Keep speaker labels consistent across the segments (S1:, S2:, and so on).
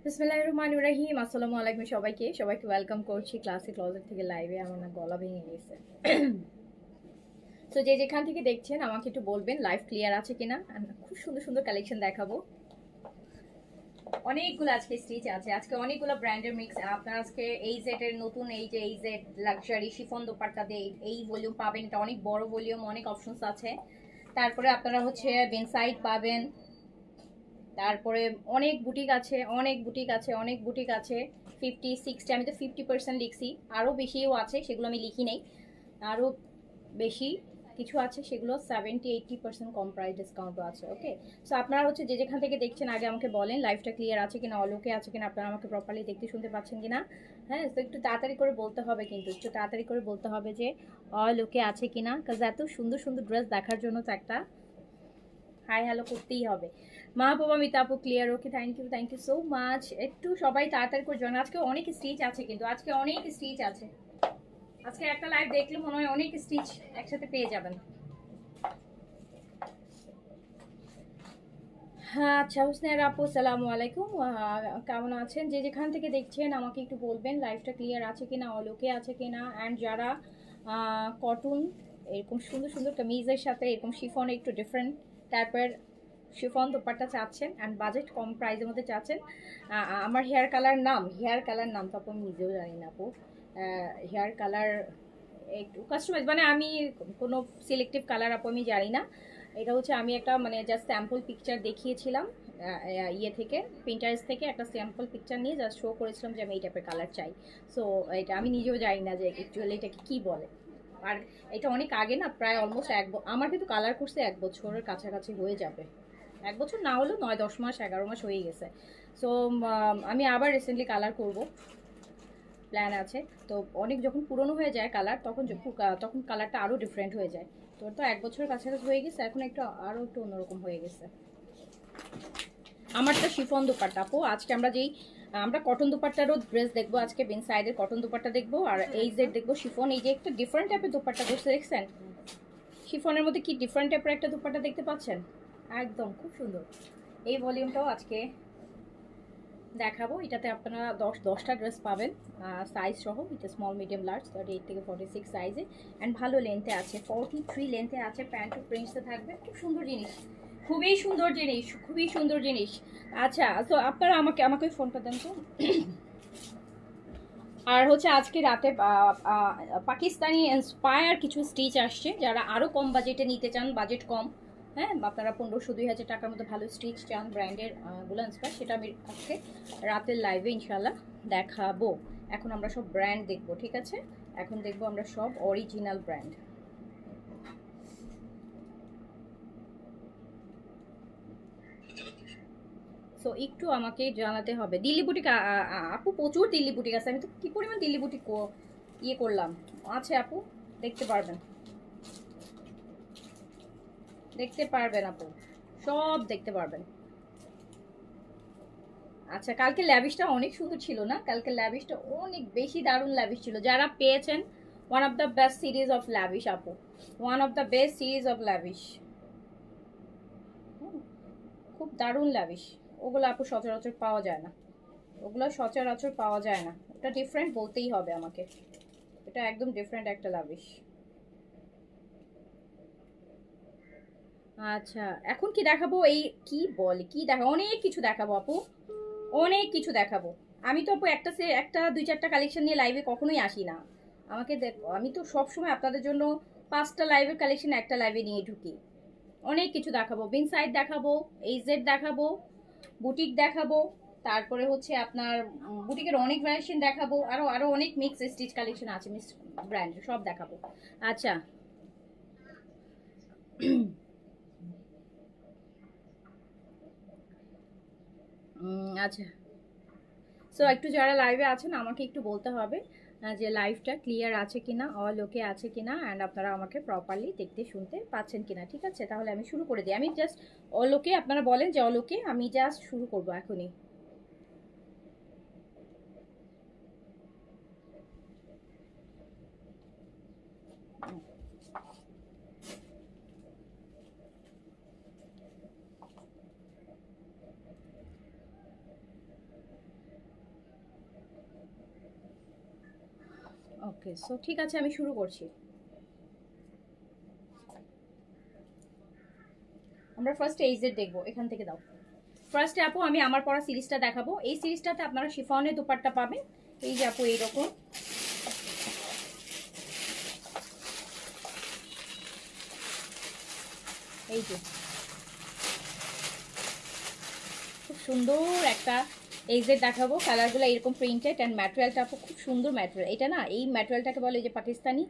S1: বিসমিল্লাহির রহমানির রহিম। আসসালামু আলাইকুম সবাইকে ওয়েলকাম করছি ক্লাসিক ক্লজেট থেকে লাইভে। আমার না গলা ভেঙে গেছে। তো যে যেখান থেকে দেখছেন আমাকে একটু বলবেন লাইভ ক্লিয়ার আছে কিনা। খুব সুন্দর সুন্দর কালেকশন দেখাবো। অনেকগুলো আজকে স্টিচ আছে, আজকে অনেকগুলো ব্র্যান্ডের মিক্স। আপনার আজকে এই জেটের নতুন এই জেড লাক্সারি শিফন দোপাট্টা দিয়ে এই ভলিউম পাবেন। এটা অনেক বড় ভলিউম, অনেক অপশনস আছে। তারপরে আপনারা হচ্ছে বেনসাইড পাবেন। তারপরে অনেক বুটিক আছে 50-60। আমি তো 50% লিখছি, আরও বেশিও আছে, সেগুলো আমি লিখি নেই। আরও বেশি কিছু আছে, সেগুলো 70-80% কম প্রাইস ডিসকাউন্টও আছে। ওকে, সো আপনারা হচ্ছে যে যেখান থেকে দেখছেন আগে আমাকে বলেন লাইভটা ক্লিয়ার আছে কিনা, অলোকে আছে কিনা, আপনারা আমাকে প্রপারলি দেখতে শুনতে পাচ্ছেন কিনা। হ্যাঁ, তো একটু তাড়াতাড়ি করে বলতে হবে, কিন্তু একটু তাড়াতাড়ি করে বলতে হবে যে অলোকে আছে কিনা, কাজ এত সুন্দর সুন্দর ড্রেস দেখার জন্য তো একটা হাই হ্যালো করতেই হবে। মা বাবা মিতা আপু clear, okay, thank you so much. একটু সবাই তাড়াতাড়ি করে জয়েন। আজকে অনেক স্টিচ আছে, কিন্তু আজকে অনেক স্টিচ আছে। আজকে একটা লাইভ দেখলে মনে হয় অনেক স্টিচ একসাথে পেয়ে যাবেন। হ্যাঁ, আচ্ছা, হুসনের আপু সালামু আলাইকুম, কেমন আছেন? যে যেখান থেকে দেখছেন আমাকে একটু বলবেন লাইভটা ক্লিয়ার আছে কিনা, অলোকে আছে কিনা। অ্যান্ড যারা কটন এরকম সুন্দর সুন্দর কামিজের সাথে এরকম শিফনে একটু ডিফারেন্ট টাইপের শিফন দোপাট্টা চাচ্ছেন অ্যান্ড বাজেট কম প্রাইসের মধ্যে চাচ্ছেন, আমার হেয়ার কালার নাম তো আপু আমি নিজেও জানি না আপু। হেয়ার কালার একটু কাস্টমাইজ, মানে আমি কোনো সিলেক্টিভ কালার আপু আমি জানি না। এটা হচ্ছে আমি একটা মানে জাস্ট স্যাম্পল পিকচার দেখিয়েছিলাম, ইয়ে থেকে পিন্টারেস্ট থেকে একটা স্যাম্পল পিকচার নিয়ে জাস্ট শো করেছিলাম যে আমি এই টাইপের কালার চাই। সো এটা আমি নিজেও জানি না যে অ্যাকচুয়ালি এটাকে কী বলে। আর এটা অনেক আগে না, প্রায় অলমোস্ট আমার কিন্তু কালার করছে 1 বছরের কাছাকাছি হয়ে যাবে। 1 বছর না হলেও 9-10 মাস 11 মাস হয়ে গেছে। সো আমি আবার রিসেন্টলি কালার করব, প্ল্যান আছে। তো অনেক যখন পুরনো হয়ে যায় কালার, তখন কালারটা আরও ডিফারেন্ট হয়ে যায়। তো 1 বছরের কাছাকাছি হয়ে গেছে, এখন একটু আরও একটু অন্যরকম হয়ে গেছে। আমারটা শিফন দোপাট্টা আপু। আজকে আমরা কটন দোপাট্টারও ড্রেস দেখবো। আজকে বিন সাইডের কটন দোপাট্টা দেখবো, আর এই জেড দেখবো শিফন। এই যে একটা ডিফারেন্ট টাইপের দোপাট্টা করছে, দেখছেন? শিফনের মধ্যে কি ডিফারেন্ট টাইপের একটা দোপাট্টা দেখতে পাচ্ছেন, একদম খুব সুন্দর। এই ভলিউমটাও আজকে দেখাবো। এটাতে আপনারা 10টা ড্রেস পাবেন সাইজ সহ। এটা স্মল মিডিয়াম লার্জ 38 থেকে 46 সাইজে, অ্যান্ড ভালো লেন্থে আছে, 43 লেন্থে আছে। প্যান্ট টু প্রিন্টসে থাকবে। খুব সুন্দর জিনিস, খুবই সুন্দর জিনিস। আচ্ছা, তো আপনারা আমাকে ফোনটা দেন তো। আর হচ্ছে আজকে রাতে পাকিস্তানি ইন্সপায়ার কিছু স্টিচ আসছে, যারা আরও কম বাজেটে নিতে চান, বাজেট কম, হ্যাঁ, আপনারা 1500-2000 টাকার মধ্যে ভালো স্টিচ চান ব্র্যান্ডের গুলো ইন্সপায়ার, সেটা আমি আজকে রাতের লাইভে ইনশাল্লাহ দেখাবো। এখন আমরা সব ব্র্যান্ড দেখবো, ঠিক আছে? এখন দেখবো আমরা সব অরিজিনাল ব্র্যান্ড। সো একটু আমাকে জানাতে হবে। দিল্লি বুটিক আপু, প্রচুর দিল্লি বুটিক আছে। আমি তো কি পরিমাণ দিল্লি বুটিক ইয়ে করলাম আছে আপু, দেখতে পারবেন আপু, সব দেখতে পারবেন। আচ্ছা, কালকে ল্যাভিশটা অনেক সুন্দর ছিল না? কালকে ল্যাভিশটা অনেক বেশি দারুণ ল্যাভিশ ছিল। যারা পেয়েছেন, one of the best series of lavish আপু, one of the best series of lavish, খুব দারুণ ল্যাভিশ। ওগুলো আপু সচরাচর পাওয়া যায় না, ওগুলো সচরাচর পাওয়া যায় না। এটা ডিফারেন্ট বলতেই হবে আমাকে, এটা একদম ডিফারেন্ট একটা ল্যাভিশ। আচ্ছা, এখন কি দেখাবো? এই কি বলে, কি দেখাবো? অনেক কিছু দেখাবো আপু, অনেক কিছু দেখাবো। আমি তো আপু একটা দুই চারটা কালেকশন নিয়ে লাইভে কখনোই আসি না। আমাকে দেখো, আমি তো সবসময় আপনাদের জন্য 5টা লাইভের কালেকশন একটা লাইভে নিয়ে ঢুকি। অনেক কিছু দেখাবো, বিন সাইড দেখাবো, এইজেড দেখাবো, বুটিক দেখাবো, তারপরে হচ্ছে আপনার বুটিকের অনেক ভ্যারিয়েশন দেখাবো, আরো আরো অনেক মিক্স স্টিচ কালেকশন আছে মিস ব্র্যান্ড, সব দেখাবো। আচ্ছা, আচ্ছা, সো একটু যারা লাইভে আছেন আমাকে একটু বলতে হবে যে লাইভটা ক্লিয়ার আছে কিনা, অল ওকে আছে কিনা, অ্যান্ড আপনারা আমাকে প্রপারলি দেখতে শুনতে পাচ্ছেন কিনা। ঠিক আছে, তাহলে আমি শুরু করে দিই। আমি জাস্ট অল ওকে, আপনারা বলেন যে অল ওকে, আমি জাস্ট শুরু করব এখনই। ওকে, সো ঠিক আছে, আমি শুরু করছি। আমরা ফার্স্ট এইজেড দেখবো, এখান থেকে দাও। ফার্স্টে আপু আমি আমার পড়া সিরিজটা দেখাবো। এই সিরিজটাতে আপনারা শিফনের দুপাট্টা পাবেন। এই যে আপু এইরকম, এই যে খুব সুন্দর একটা এইজেড দেখাবো। কালারগুলো এরকম প্রিন্টেড, অ্যান্ড ম্যাটেরিয়ালটা আপু খুব সুন্দর ম্যাটেরিয়াল। এটা না, এই ম্যাটেরিয়ালটাকে বলে যে পাকিস্তানি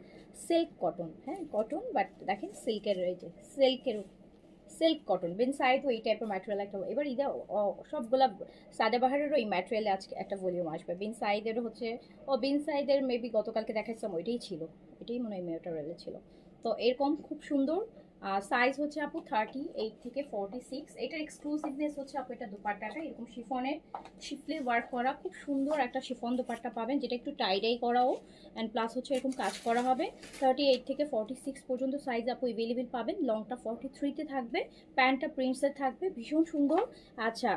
S1: সিল্ক কটন। হ্যাঁ, কটন, বাট দেখেন সিল্কের রয়েছে, সিল্কের সিল্ক কটন। বিন সাইডও এই টাইপের ম্যাটেরিয়াল একটা। এবার ঈদে সবগুলা সাদাবাহারেরও এই ম্যাটেরিয়ালে আজকে একটা ভলিউম আসবে। বিন সাইডেরও হচ্ছে, বিন সাইডের মেবি গতকালকে দেখাচ্ছিলাম, ওইটাই ছিল, এটাই মনে হয় ম্যাটেরিয়ালে ছিল। তো এরকম খুব সুন্দর সাইজ হচ্ছে আপু 38 থেকে 46। এটার এক্সক্লুসিভনেস হচ্ছে আপু এটা দুপাট্টাটা এরকম শিফনের শিফলে ওয়ার্ক করা, খুব সুন্দর একটা শিফন দুপাট্টা পাবেন, যেটা একটু টাইডাই করাও, অ্যান্ড প্লাস হচ্ছে এরকম কাজ করা হবে। 38 থেকে 46 পর্যন্ত সাইজ আপু এভেলেবেল পাবেন। লংটা 43-তে থাকবে, প্যান্টটা প্রিন্টসের থাকবে, ভীষণ সুন্দর। আচ্ছা,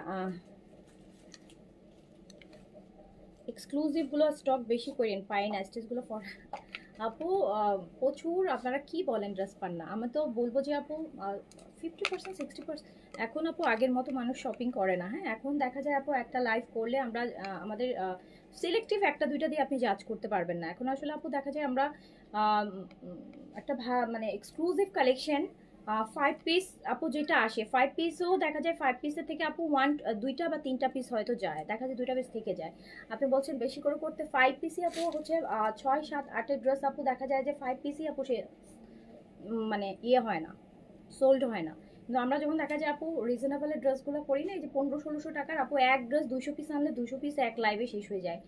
S1: এক্সক্লুসিভগুলো স্টক বেশি করেন, পাই না স্টেজগুলো আপু। প্রচুর, আপনারা কি বলেন ড্রেস পান না? আমি তো বলবো যে আপু 50% 60%। এখন আপু আগের মতো মানুষ শপিং করে না। হ্যাঁ, এখন দেখা যায় আপু একটা লাইভ করলে আমরা আমাদের সিলেক্টিভ একটা দুইটা দিয়ে আপনি জাজ করতে পারবেন না। এখন আসলে আপু দেখা যায় আমরা আম, উম, একটা মানে এক্সক্লুসিভ কালেকশন 5 পিস আপু যেটা আসে, 5 পিসও দেখা যায় 5 পিসের থেকে আপু দুইটা বা তিনটা পিস হয়তো যায়, দেখা যায় দুইটা পিস থেকে যায়। আপনি বলছেন বেশি করে করতে, 5 পিসই আপু হচ্ছে 6 7 8-এর ড্রেস আপু দেখা যায় যে 5 পিসই আপু সে মানে ইয়ে হয় না, সোল্ড হয় না। কিন্তু আমরা যখন দেখা যায় আপু রিজনেবলের ড্রেসগুলো করি না, এই যে 1500-1600 টাকার আপু এক ড্রেস 200 পিস আনলে 200 পিস এক লাইভে শেষ হয়ে যায়।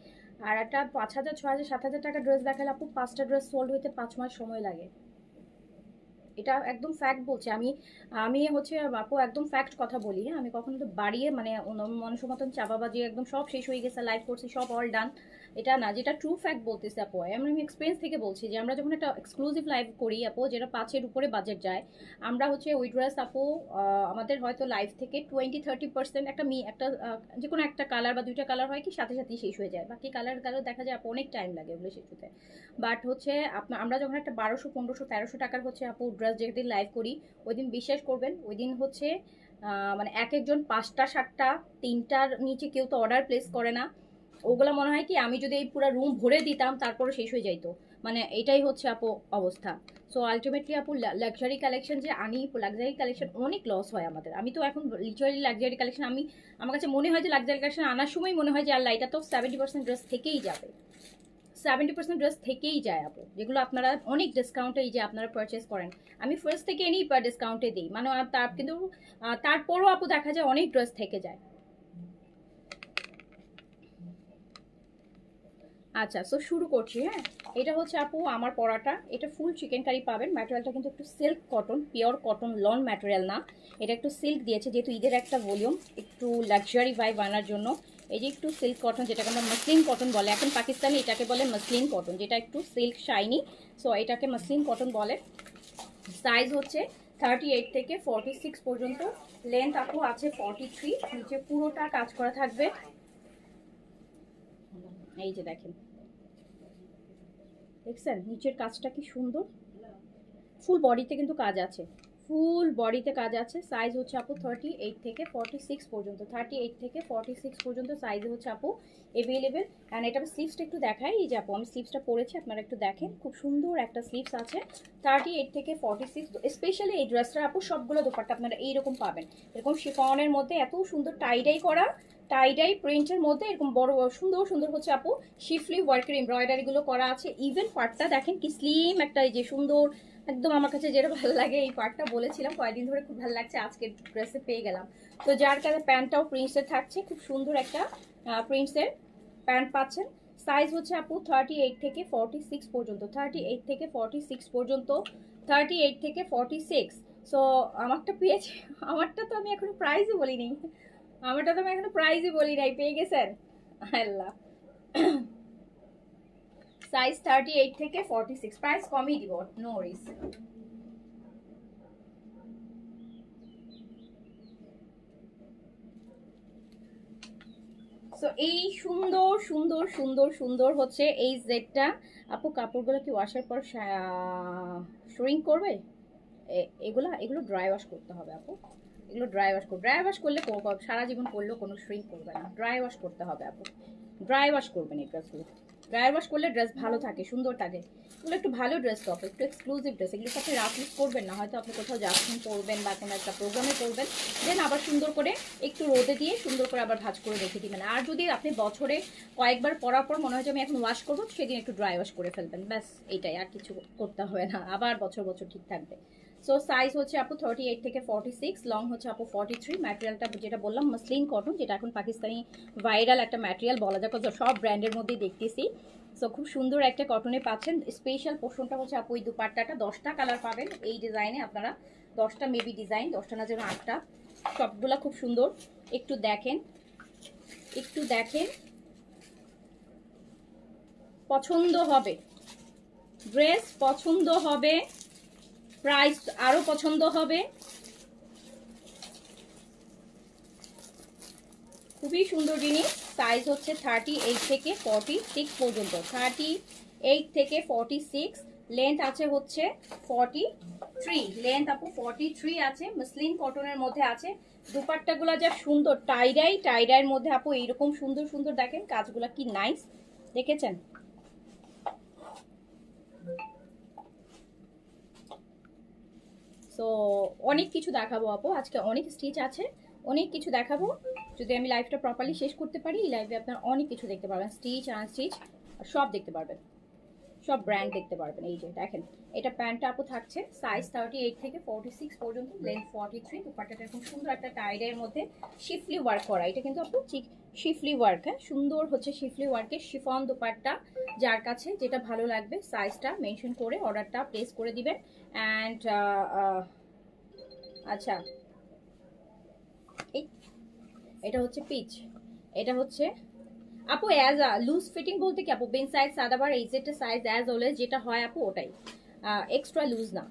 S1: আর একটা 5000 6000 7000 টাকা ড্রেস দেখালে আপু 5টা ড্রেস সোল্ড হইতে 5 মাস সময় লাগে। এটা একদম ফ্যাক্ট বলছি আমি। আমি হচ্ছে আপু একদম ফ্যাক্ট কথা বলি, হ্যাঁ, আমি কখনো তো বাড়িয়ে মানে মানুষের মতন চাপাবাজি একদম সব শেষ হয়ে গেছে, লাইভ করছি সব অল ডান, এটা না। যেটা ট্রু ফ্যাক্ট বলতেছে আপু, আমি এক্সপিরিয়েন্স থেকে বলছি যে আমরা যখন একটা এক্সক্লুসিভ লাইভ করি আপু, যেটা 5-এর উপরে বাজেট যায়, আমরা হচ্ছে ওই ড্রেস আপু আমাদের হয়তো লাইভ থেকে 20-30% একটা যে কোনো একটা কালার বা দুইটা কালার হয় কি সাথে সাথেই শেষ হয়ে যায়, বাকি কালার দেখা যায় আপু অনেক টাইম লাগে ওগুলো শেষ হতে। বাট হচ্ছে আপনার আমরা যখন একটা 1200 1500 1300 টাকার হচ্ছে আপু ড্রেস যেদিন লাইভ করি, ওই দিন বিশ্বাস করবেন, ওই দিন হচ্ছে মানে এক একজন 5টা 7টা, 3টার নিচে কেউ তো অর্ডার প্লেস করে না। ওগুলো মনে হয় কি আমি যদি এই পুরো রুম ভরে দিতাম তারপরে শেষ হয়ে যাইতো, মানে এটাই হচ্ছে আপু অবস্থা। সো আলটিমেটলি আপু লাক্সারি কালেকশন যে আনি, লাক্সারি কালেকশন অনেক লস হয় আমাদের। আমি তো এখন লিটারালি লাক্সারি কালেকশন আমি, আমার কাছে মনে হয় যে লাক্সারি কালেকশন আনার সময় মনে হয় যে আল্লাহ, এটা তো 70% ড্রেস থেকেই যাবে, 70% ড্রেস থেকেই যায় আপু, যেগুলো আপনারা অনেক ডিসকাউন্টে এই যে আপনারা পারচেস করেন। আমি ফার্স্ট থেকে এনেই ডিসকাউন্টে দিই, মানে তার কিন্তু তারপরও আপু দেখা যায় অনেক ড্রেস থেকে যায়। আচ্ছা, সো শুরু করছি। হ্যাঁ, এটা হচ্ছে আপু আমার পরাটা, এটা ফুল চিকেন কারি পাবেন। ম্যাটেরিয়ালটা কিন্তু একটু silk cotton, pure cotton, lawn material না। এটা একটু সিল্ক দিয়েছে যেহেতু ঈদের একটা ভলিউম, একটু লাক্সারি ভাইব আনার জন্য। এই যে একটু সিল্ক কটন, যেটাকে আমরা মসলিন কটন বলে এখন পাকিস্তানে, এটাকে বলে মসলিন কটন, যেটা একটু সিল্ক শাইনি, সো এটাকে মসলিন কটন বলে। সাইজ হচ্ছে 38 থেকে 46 পর্যন্ত, লেন্থ আপু আছে 43, নিচে পুরোটা কাজ করা থাকবে। এই যে দেখেন, দেখছেন নিচের কাজটা কি সুন্দর, ফুল বডিতে কিন্তু কাজ আছে, ফুল বডিতে কাজ আছে। সাইজ হচ্ছে আপু 38 থেকে 46 পর্যন্ত, 38 থেকে 46 পর্যন্ত সাইজে হচ্ছে আপু অ্যাভেলেবেল। অ্যান্ড এটা স্লিভসটা একটু দেখাই, এই যে আপু আমি স্লিভসটা পরেছি, আপনারা একটু দেখেন, খুব সুন্দর একটা স্লিভস আছে। 38 থেকে 46, স্পেশালি এই ড্রেসটার আপু সবগুলো দোপাট্টা আপনারা এইরকম পাবেন, এরকম শিফনের মধ্যে এত সুন্দর টাইডাই করা, টাইডাই প্রিন্টের মধ্যে এরকম বড় সুন্দর সুন্দর হচ্ছে আপু শিফলি ওয়ার্কের এমব্রয়ডারিগুলো করা আছে। ইভেন পার্টটা দেখেন কি স্লিম একটা, এই যে সুন্দর একদম, আমার কাছে যেটা ভালো লাগে এই পার্টটা, বলেছিলাম কয়েকদিন ধরে খুব ভালো লাগছে, আজকে ড্রেসে পেয়ে গেলাম। তো যার কারণে প্যান্টটাও প্রিন্টসের থাকছে, খুব সুন্দর একটা প্রিন্টসের প্যান্ট পাচ্ছেন। সাইজ হচ্ছে আপু 38 থেকে 46 পর্যন্ত, 38 থেকে 46 পর্যন্ত, 38 থেকে 46। সো আমারটা পেয়েছে, আমারটা তো আমি এখনো প্রাইজই বলিনি, আমারটা তো আমি এখনো প্রাইজই বলি নাই, পেয়ে গেছেন আল্লাহ। সাইজ 38 থেকে 46, প্রাইস কমই দিব, নো ওয়ারিজ। সো এই সুন্দর সুন্দর সুন্দর সুন্দর হচ্ছে এই জেডটা আপু, কাপড়গুলো কি ওয়াশের পর শ্রিঙ্ক করবে? এগুলো এগুলো ড্রাই ওয়াশ করতে হবে আপু, এগুলো ড্রাই ওয়াশ করলে সারা জীবন করলেও কোনো শ্রিঙ্ক করবে না, ড্রাই ওয়াশ করতে হবে আপু, ড্রাই ওয়াশ করবেন এই ড্রেসগুলো, ড্রাই ওয়াশ করলে ড্রেস ভালো থাকে, সুন্দর থাকে। এগুলো একটু ভালো ড্রেস তো, একটু এক্সক্লুসিভ ড্রেস, এগুলো আপনি রাফ ইউজ করবেন না, হয়তো আপনি কোথাও যাচ্ছেন পরবেন বা কোনো একটা প্রোগ্রামে করবেন, দেন আবার সুন্দর করে একটু রোদে দিয়ে সুন্দর করে আবার ভাঁজ করে রেখে দিবেন। আর যদি আপনি বছরে কয়েকবার পরার পর মনে হয় যে আমি এখন ওয়াশ করবো, সেদিন একটু ড্রাই ওয়াশ করে ফেলবেন, ব্যাস এইটাই, আর কিছু করতে হবে না, আবার বছর বছর ঠিক থাকবে। সো সাইজ হচ্ছে আপু 38 থেকে 46, লং হচ্ছে আপু 43। ম্যাটেরিয়ালটা যেটা বললাম মসলিন কটন, যেটা এখন পাকিস্তানি ভাইরাল একটা ম্যাটেরিয়াল বলা যায়, সব ব্র্যান্ডের মধ্যেই দেখতেছি। সো খুব সুন্দর একটা কটনে পাচ্ছেন। স্পেশাল পোর্শনটা হচ্ছে আপু এই দুপাট্টাটা, 10টা কালার পাবেন এই ডিজাইনে আপনারা, 10টা মেবি ডিজাইন, 10টা না যেন 8টা, সবগুলা খুব সুন্দর। একটু দেখেন, একটু দেখেন, পছন্দ হবে, ড্রেস পছন্দ হবে, প্রাইস আরো পছন্দ হবে। খুবই সুন্দর জিনিস। সাইজ হচ্ছে 38 থেকে 46 পর্যন্ত, 38 থেকে 46, লেন্থ আছে হচ্ছে 43, লেন্থ আপু 43 আছে, মসলিন কটনের মধ্যে আছে। দুপাট্টাগুলো যা সুন্দর, টাইডাইয়ের মধ্যে আপু এইরকম সুন্দর সুন্দর, দেখেন কাজগুলো কি নাইস, দেখেছেন? সো অনেক কিছু দেখাবো আপু আজকে, অনেক স্টিচ আছে, অনেক কিছু দেখাবো। যদি আমি লাইভটা প্রপারলি শেষ করতে পারি, এই লাইভে আপনারা অনেক কিছু দেখতে পারবেন, স্টিচ আনস্টিচ সব দেখতে পারবেন, সব ব্র্যান্ড দেখতে পারবেন। এই যে দেখেন, এটা প্যান্টটা আপু থাকছে, সাইজ 38 থেকে 46 পর্যন্ত, লেন্থ 43। দুপাট্টাটা খুব সুন্দর একটা টাইডের মধ্যে শিফলি ওয়ার্ক করা, এটা কিন্তু আপু ঠিক শিফলি ওয়ার্ক, হ্যাঁ সুন্দর হচ্ছে শিফলি ওয়ার্কের শিফন দুপাট্টা। যার কাছে যেটা ভালো লাগবে সাইজটা মেনশন করে অর্ডারটা প্লেস করে দিবেন। অ্যান্ড আচ্ছা, এটা হচ্ছে পিচ, এটা হচ্ছে আপু অ্যাজ লুজ ফিটিং বলতে কি আপু, বেন সাইজ সাদাবার এই যেটা সাইজ অ্যাজ অলওয়েজ যেটা হয় আপু ওটাই, এক্সট্রা লুজ না,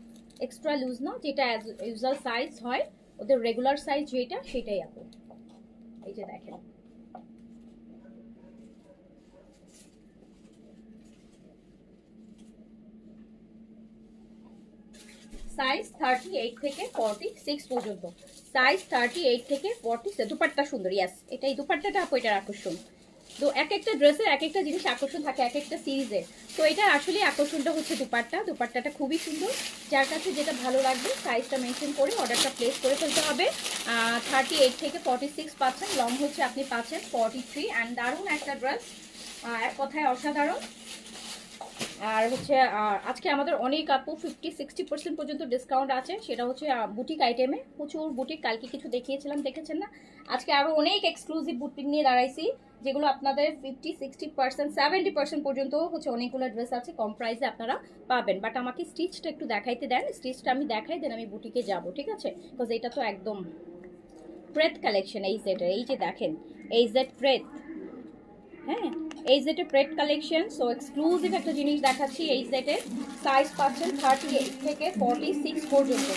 S1: এক্সট্রা লুজ না, যেটা অ্যাজ ইউজুয়াল সাইজ হয় ওদের রেগুলার সাইজ যেটা সেটাই আপু। এই যে দেখেন, সাইজ 38 থেকে 46 পর্যন্ত, সাইজ 38 থেকে 46। দুপাট্টা সুন্দর, ইয়াস এটাই দুপাট্টাটা আপু, এটার আকর্ষণ। তো এক একটা ড্রেসের এক একটা জিনিস আকর্ষণ থাকে, এক একটা সিরিজের। তো এটা আসলে আকর্ষণটা হচ্ছে দুপাট্টা, দুপাট্টাটা খুবই সুন্দর। যার কাছে যেটা ভালো লাগবে সাইজটা মেনশন করে অর্ডারটা প্লেস করে ফেলতে হবে। 38 থেকে 46 পাচ্ছেন, লং হচ্ছে আপনি পাচ্ছেন 43। অ্যান্ড দারুণ একটা ড্রেস, এক কথায় অসাধারণ। আর হচ্ছে আজকে আমাদের অনেক আপু 50-60% পর্যন্ত ডিসকাউন্ট আছে, সেটা হচ্ছে বুটিক আইটেমে, প্রচুর বুটিক, কালকে কিছু দেখিয়েছিলাম দেখেছেন না, আজকে আরো অনেক এক্সক্লুসিভ বুটিক নিয়ে দাঁড়াইছি, যেগুলো আপনাদের 50-60%, 70% পর্যন্ত হচ্ছে অনেকগুলো ড্রেস আছে কম প্রাইসে আপনারা পাবেন। বাট আমাকে স্টিচটা একটু দেখাইতে দেন, স্টিচটা আমি দেখাই দেন আমি বুটিকে যাব, ঠিক আছে? বিকজ এটা তো একদম ক্রেপ কালেকশন, এই সেটের, এই যে দেখেন এই জেড ক্রেপ, হ্যাঁ এই সেটের প্রেড কালেকশন। সো এক্সক্লুসিভ একটা জিনিস দেখাচ্ছি। এই সেটের সাইজ পাচ্ছেন 38 থেকে 46 পর্যন্ত।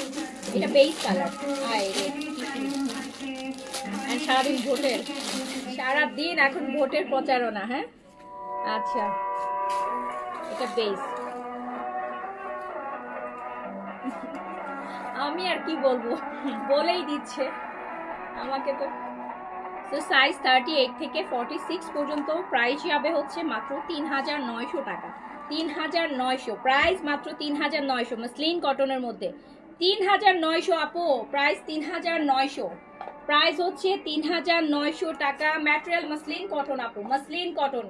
S1: এটা বেস কালার। আর সারাদিন ভোটের, সারাদিন এখন ভোটের প্রচারণা। হ্যাঁ আচ্ছা, এটা বেস। আমি আর কি বলবো, বলেই দিচ্ছে আমাকে তো। তো সাইজ 38 থেকে 46 পর্যন্ত। প্রাইস যাবে হচ্ছে মাত্র 3900 টাকা। 3900 প্রাইস, মাত্র 3900 মসলিন কটনের মধ্যে। 3900 আপু, প্রাইস 3900। প্রাইস হচ্ছে 3900 টাকা। ম্যাটেরিয়াল মসলিন কটন আপু, মসলিন কটন,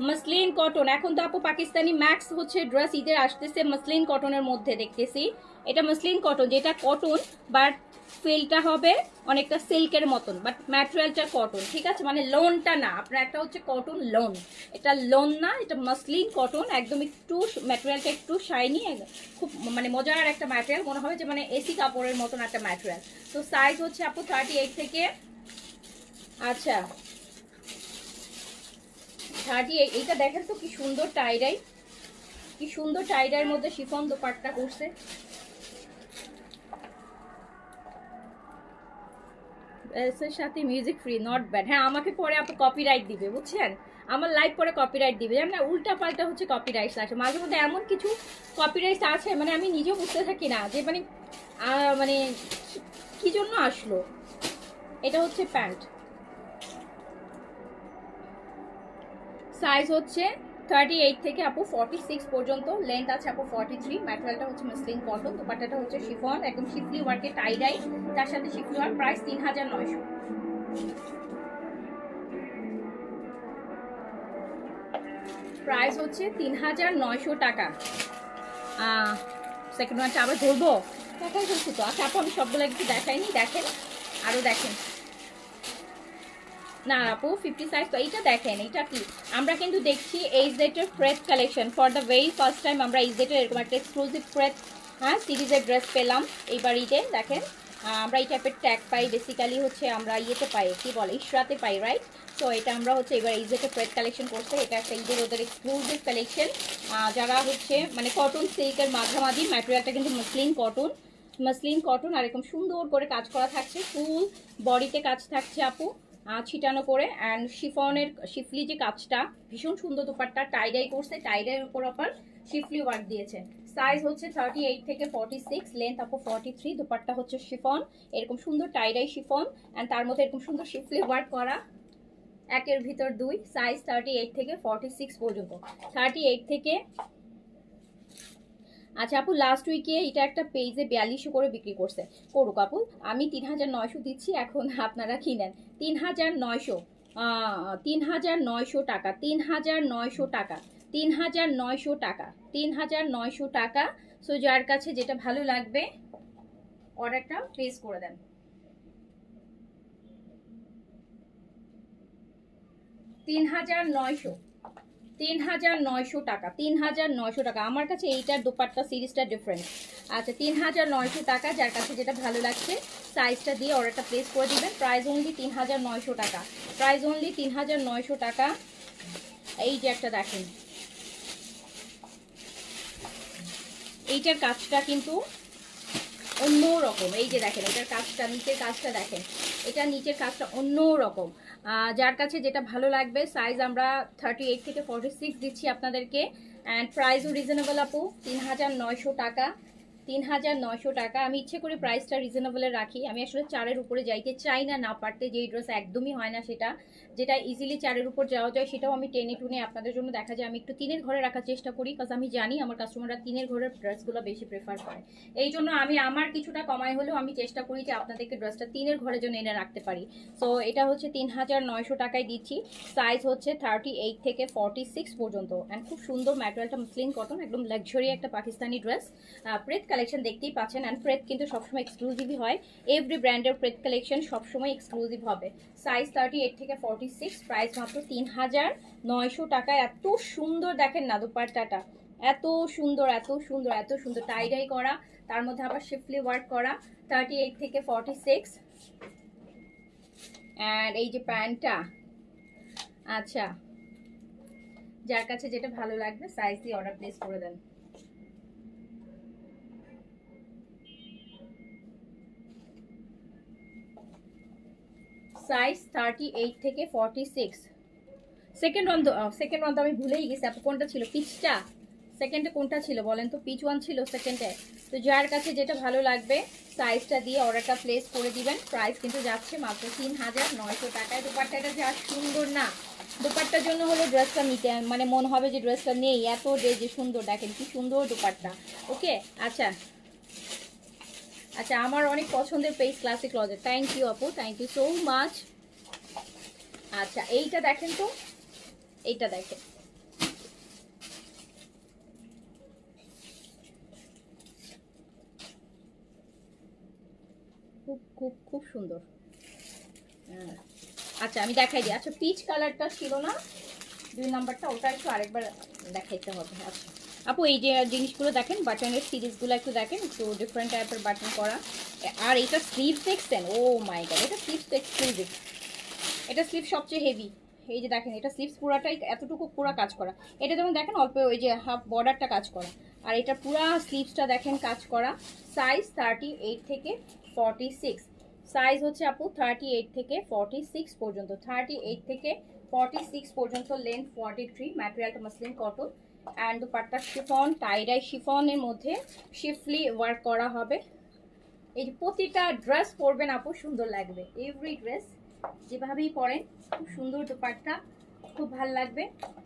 S1: মসলিন কটন। এখন তো আপু পাকিস্তানি ম্যাক্স হচ্ছে ড্রেস ঈদের আসতেছে মসলিন কটনের মধ্যে দেখতেছি। এটা মসলিন কটন, যেটা কটন বাট ফিলটা হবে অনেকটা সিল্কের মতন, বাট ম্যাটেরিয়ালটা কটন। ঠিক আছে, মানে লোনটা না আপনার, একটা হচ্ছে কটন লোন, এটা লোন না, এটা মসলিন কটন। একদম একটু ম্যাটেরিয়ালটা একটু শাইনি, খুব মানে মজার একটা ম্যাটেরিয়াল, মনে হবে যে মানে এসি কাপড়ের মতন একটা ম্যাটেরিয়াল। তো সাইজ হচ্ছে আপু 38 থেকে, আচ্ছা 38। এইটা দেখেন তো কি সুন্দর টাইডাই, কি সুন্দর টাইডাইয়ের মধ্যে শিফন দোপাট্টা করছে। এর সাথে মিউজিক ফ্রি, নট ব্যাড। হ্যাঁ আমাকে পরে আপু কপিরাইট দিবে বুঝছেন, আমার লাইভ পরে কপিরাইট দিবে, জানেন না, উল্টা পাল্টা হচ্ছে কপিরাইট আসে মাঝে মধ্যে, এমন কিছু কপিরাইট আছে মানে আমি নিজেও বুঝতে থাকি না যে মানে মানে কি জন্য আসলো। এটা হচ্ছে প্যান্ট, সাইজ হচ্ছে 38 থেকে আপু 46 পর্যন্ত, লেন্থ আছে আপু 43। ম্যাটেরিয়ালটা হচ্ছে মসলিন কটন, দোপাট্টাটা হচ্ছে শিফন, একদম শিফলি ওয়ার্কের টাইডাই, তার সাথে শিফলি ওয়ার্ক। প্রাইস 3900। প্রাইস হচ্ছে 3900 টাকা। সেকেন্ড ওয়ানটা আবার ধরবো, দেখাই হচ্ছে তো। আচ্ছা আপু আমি সবগুলো একটু দেখাইনি, দেখেন আরো দেখেন। না আপু 50 সাইজ তো এইটা দেখেন, এইটা কি আমরা কিন্তু দেখছি এইচজেটের ফ্রেড collection for the very first time. আমরা এইচজেটের এরকম একটা এক্সক্লুসিভ ফ্রেড সিরিজের ড্রেস পেলাম এইবার ঈদে। দেখেন আমরা এই টাইপের ট্যাগ পাই বেসিক্যালি হচ্ছে আমরা ইয়েতে পাই, কি বলে, ইশরাতে পাই, রাইট। তো এটা আমরা হচ্ছে এবার এইচজেটের ফ্রেড কালেকশন করছে, এটা একটা ঈদের ওদের এক্সক্লুসিভ কালেকশন। যারা হচ্ছে মানে কটন সিল্কের মাঝামাঝি, ম্যাটেরিয়ালটা কিন্তু মসলিন কটন, মসলিন কটন, আর এরকম সুন্দর করে কাজ করা থাকছে, ফুল বডিতে কাজ থাকছে আপু ছিটানো করে। অ্যান্ড শিফনের শিফলি যে কাজটা ভীষণ সুন্দর, দোপাট্টা টাইডাই করছে, টাইডাইয়ের উপর আবার শিফলি ওয়ার্ক দিয়েছে। সাইজ হচ্ছে 38 থেকে 46, লেন্থ আপু 43। দোপাট্টা হচ্ছে শিফন, এরকম সুন্দর টাইডাই শিফন, অ্যান্ড তার মধ্যে এরকম সুন্দর শিফলি ওয়ার্ক করা, একের ভিতর দুই। সাইজ 38 থেকে 46 পর্যন্ত, 38 থেকে। আচ্ছা আপু লাস্ট উইকে এটা একটা পেজে 4200 করে বিক্রি করছে, করুক আপু, আমি 3900 দিচ্ছি, এখন আপনারা কিনেন 3900, 3900 টাকা, 3900 টাকা, 3900 টাকা, 3900 টাকা। সো যার কাছে যেটা ভালো লাগবে অর্ডারটা প্লেস করে দেন। 3900, 3900 টাকা, 3900 টাকা। আমার কাছে এইটার দোপাট্টা সিরিজটা ডিফারেন্ট। আচ্ছা 3900 টাকা, যার কাছে যেটা ভালো লাগছে সাইজটা দিয়ে অর্ডারটা প্লেস করে দিবেন। প্রাইস অনলি 3900 টাকা, প্রাইস অনলি 3900 টাকা। এই যে একটা দেখেন, এইটার কাজটা কিন্তু অন্য রকম। এই যে দেখেন এটার কাজটা, নিচের কাজটা দেখেন, এটা নিচের কাজটা অন্য রকম। যার কাছে যেটা ভালো লাগবে, সাইজ আমরা 38 থেকে 46 দিচ্ছি আপনাদেরকে। অ্যান্ড প্রাইসও রিজনেবল আপু, 3900 টাকা, 3900 টাকা। আমি ইচ্ছে করে প্রাইসটা রিজনেবলে রাখি, আমি আসলে 4-এর উপরে যাইতে চাই না, না পারতে যেই ড্রেস একদমই হয় না সেটা, যেটা ইজিলি 4-এর উপর যাওয়া যায় সেটাও আমি টেনে টুনে আপনাদের জন্য দেখা যায় আমি একটু 3-এর ঘরে রাখার চেষ্টা করি, কারণ আমি জানি আমার কাস্টমাররা 3-এর ঘরের ড্রেসগুলো বেশি প্রেফার করে। এই জন্য আমি আমার কিছুটা কমাই হলেও আমি চেষ্টা করি যে আপনাদেরকে ড্রেসটা 3-এর ঘরের জন্য এনে রাখতে পারি। সো এটা হচ্ছে 3900 টাকায় দিচ্ছি। সাইজ হচ্ছে 38 থেকে 46 পর্যন্ত। অ্যান্ড খুব সুন্দর ম্যাটেরিয়ালটা মসলিন কটন, একদম লাক্সারি একটা পাকিস্তানি ড্রেস। প্রেত কালেকশন দেখতেই পাচ্ছেন, অ্যান্ড প্রেত কিন্তু সবসময় এক্সক্লুসিভই হয়, এভরি ব্র্যান্ডের প্রেত কালেকশন সবসময় এক্সক্লুসিভ হবে। সাইজ 38 থেকে 46, প্রাইস মাত্র 3900 টাকা। এত সুন্দর দেখেন না দোপাট্টাটা, এত সুন্দর, এত সুন্দর, এত সুন্দর টাইডাই করা, তার মধ্যে আবার শিফলি ওয়ার্ক করা। 38 থেকে 46। অ্যান্ড এই যে প্যান্টটা, আচ্ছা যার কাছে যেটা ভালো লাগবে সাইজ দিয়ে অর্ডার প্লেস করে দেন। সাইজ 38 থেকে 46। সেকেন্ড ওয়ান তো আমি ভুলেই গেছি আপু, কোনটা ছিল? পিচটা সেকেন্ডে কোনটা ছিল বলেন তো? পিচ ওয়ান ছিল সেকেন্ডে। তো যার কাছে যেটা ভালো লাগবে সাইজটা দিয়ে অর্ডারটা প্লেস করে দিবেন। প্রাইস কিন্তু যাচ্ছে মাত্র 3900 টাকায়। দোপাট্টাটা যা সুন্দর না, দোপাট্টার জন্য হলো ড্রেসটা নিতে মানে মনে হবে যে ড্রেসটা নেই, এত যে সুন্দর, দেখেন কি সুন্দর দোপাট্টা। ওকে, আচ্ছা আচ্ছা, আমার অনেক পছন্দের page Classic Closet. Thank you আপু, থ্যাংক ইউ সো মাচ। আচ্ছা এইটা দেখেন তো, এইটা দেখেন, খুব খুব খুব সুন্দর। হ্যাঁ, আচ্ছা আমি দেখাই দিই। আচ্ছা পিচ কালারটা ছিল না 2 নাম্বারটা, ওটা একটু আরেকবার দেখাইতে হবে। আচ্ছা আপু এই যে জিনিসগুলো দেখেন, বাটনের সিরিজগুলো একটু দেখেন, একটু ডিফারেন্ট টাইপের বাটন করা। আর এটা স্লিভস দেখছেন? ও মাই গড, এটা স্লিভস এক্সক্লুসিভ, এটা স্লিভ সবচেয়ে হেভি। এই যে দেখেন, এটা স্লিভস পুরাটাই এতটুকু পুরা কাজ করা। এটা যেমন দেখেন অল্প ওই যে হাফ বর্ডারটা কাজ করা, আর এটা পুরা স্লিভসটা দেখেন কাজ করা। সাইজ 38 থেকে 46। সাইজ হচ্ছে আপু 38 থেকে 46 পর্যন্ত, 38 থেকে 46 পর্যন্ত, লেন্থ 43। ম্যাটেরিয়ালটা muslin cotton and dupatta chiffon, tie dye শিফনের মধ্যে শিফলি ওয়ার্ক করা হবে। এই যে প্রতিটা ড্রেস পরবেন আপু সুন্দর লাগবে, এভরি ড্রেস যেভাবেই পরেন খুব সুন্দর দোপাট্টা, খুব ভালো লাগবে।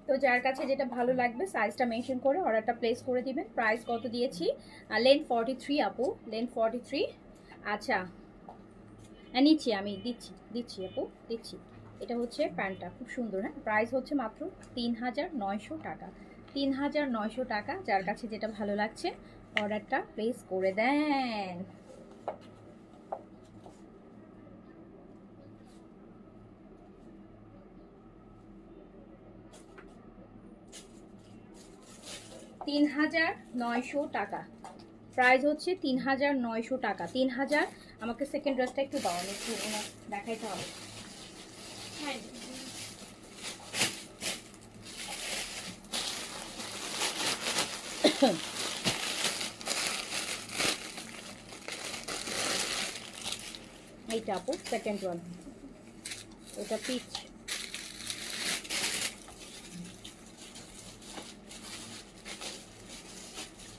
S1: তো যার কাছে যেটা ভালো লাগবে সাইজটা মেনশন করে অর্ডারটা প্লেস করে দিবেন। প্রাইস কত দিয়েছি? লেন্থ 43 আপু, লেন্থ 43। আচ্ছা নিচ্ছি আমি, দিচ্ছি আপু, দিচ্ছি। এটা হচ্ছে প্যান্টটা, খুব সুন্দর। হ্যাঁ, প্রাইস হচ্ছে মাত্র 3900 টাকা, 3900 টাকা। যার কাছে যেটা ভালো লাগছে অর্ডারটা প্লেস করে দেন। $3900 টাকা, প্রাইস হচ্ছে 3900 টাকা। 3000। আমাকে সেকেন্ড ড্রেসটা একটু দাও, আমি একটু দেখাইতে হবে। হ্যাঁ এইটা আপু সেকেন্ড ওয়ান, এটা পিচ।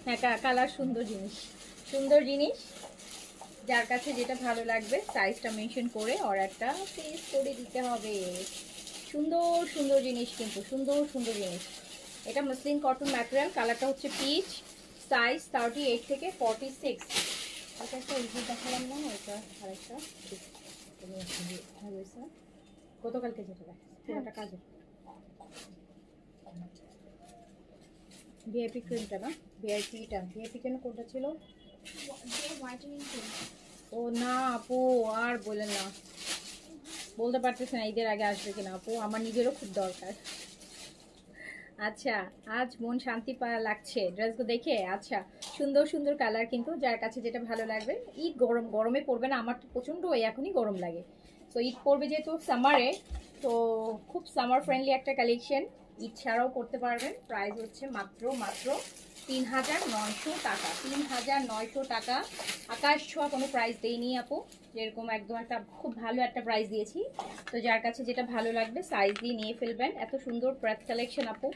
S1: হ্যাঁ কালার সুন্দর জিনিস, সুন্দর জিনিস। যার কাছে যেটা ভালো লাগবে সাইজটা মেনশন করে অর্ডারটা প্লেস করে দিতে হবে। সুন্দর সুন্দর জিনিস, কিন্তু সুন্দর সুন্দর জিনিস। এটা মসলিন কটন ম্যাটেরিয়াল, কালারটা হচ্ছে পিচ। সাইজ 38 থেকে 46। এটা একটা ইজি দেখালাম না, ওইটা আরেকটা গতকালকে যেটা দেখাচ্ছি ওটা কাজের ভিআইপি ক্রিমটা না, ভিআইপি কেন কোনটা ছিল? ও না আপু আর বলেন না, বলতে পারতেছি না ঈদের আগে আসবে কিনা আপু, আমার নিজেরও খুব দরকার। আচ্ছা আজ মন শান্তি পাওয়া লাগছে ড্রেসগুলো দেখে। আচ্ছা সুন্দর সুন্দর কালার, কিন্তু যার কাছে যেটা ভালো লাগবে। ঈদ গরমে পড়বে না, আমার তো প্রচণ্ড এখনই গরম লাগে। তো ঈদ পড়বে যেহেতু সামারে, তো খুব সামার ফ্রেন্ডলি একটা কালেকশন, ঈদ ছাড়াও করতে পারবেন। প্রাইস হচ্ছে মাত্র 3900 টাকা, 3900 টাকা। আকাশ ছোঁয়া কোনো প্রাইস দেয়নি আপু, যেরকম একদম একটা খুব ভালো একটা প্রাইস দিয়েছি। তো যার কাছে যেটা ভালো লাগবে সাইজ দিয়ে নিয়ে ফেলবেন। এত সুন্দর প্রাইস কালেকশন আপু,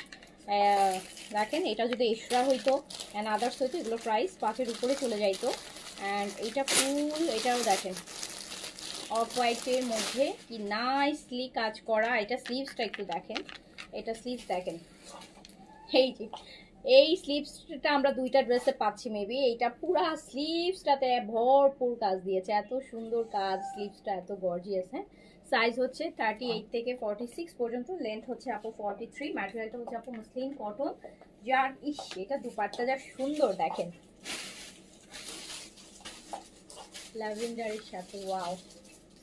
S1: দেখেন এটা যদি এক্সট্রা হইতো অ্যান্ড আদার্স হইতো এগুলো প্রাইস 5-এর উপরে চলে যাইতো। অ্যান্ড এইটা ফুল, এটাও দেখেন অফ হোয়াইটের মধ্যে কি নাইসলি কাজ করা। এটা স্লিভসটা একটু দেখেন, এটা স্লিভস দেখেন, এই যে এই স্লিভসটা আমরা দুইটা ড্রেসে পাচ্ছি মেবি। এইটা পুরা স্লিভসটাতে ভরপুর কাজ দিয়েছে, এত সুন্দর কাজ, স্লিভসটা এত গর্জিয়াস। হ্যাঁ, সাইজ হচ্ছে 38 থেকে 46 পর্যন্ত, লেন্থ হচ্ছে আপু 43। ম্যাটেরিয়ালটা হচ্ছে আপু মসলিন কটন। যার এটা দুপাট্টা যা সুন্দর দেখেন, ল্যাভেন্ডারের সাথে, ওয়াও।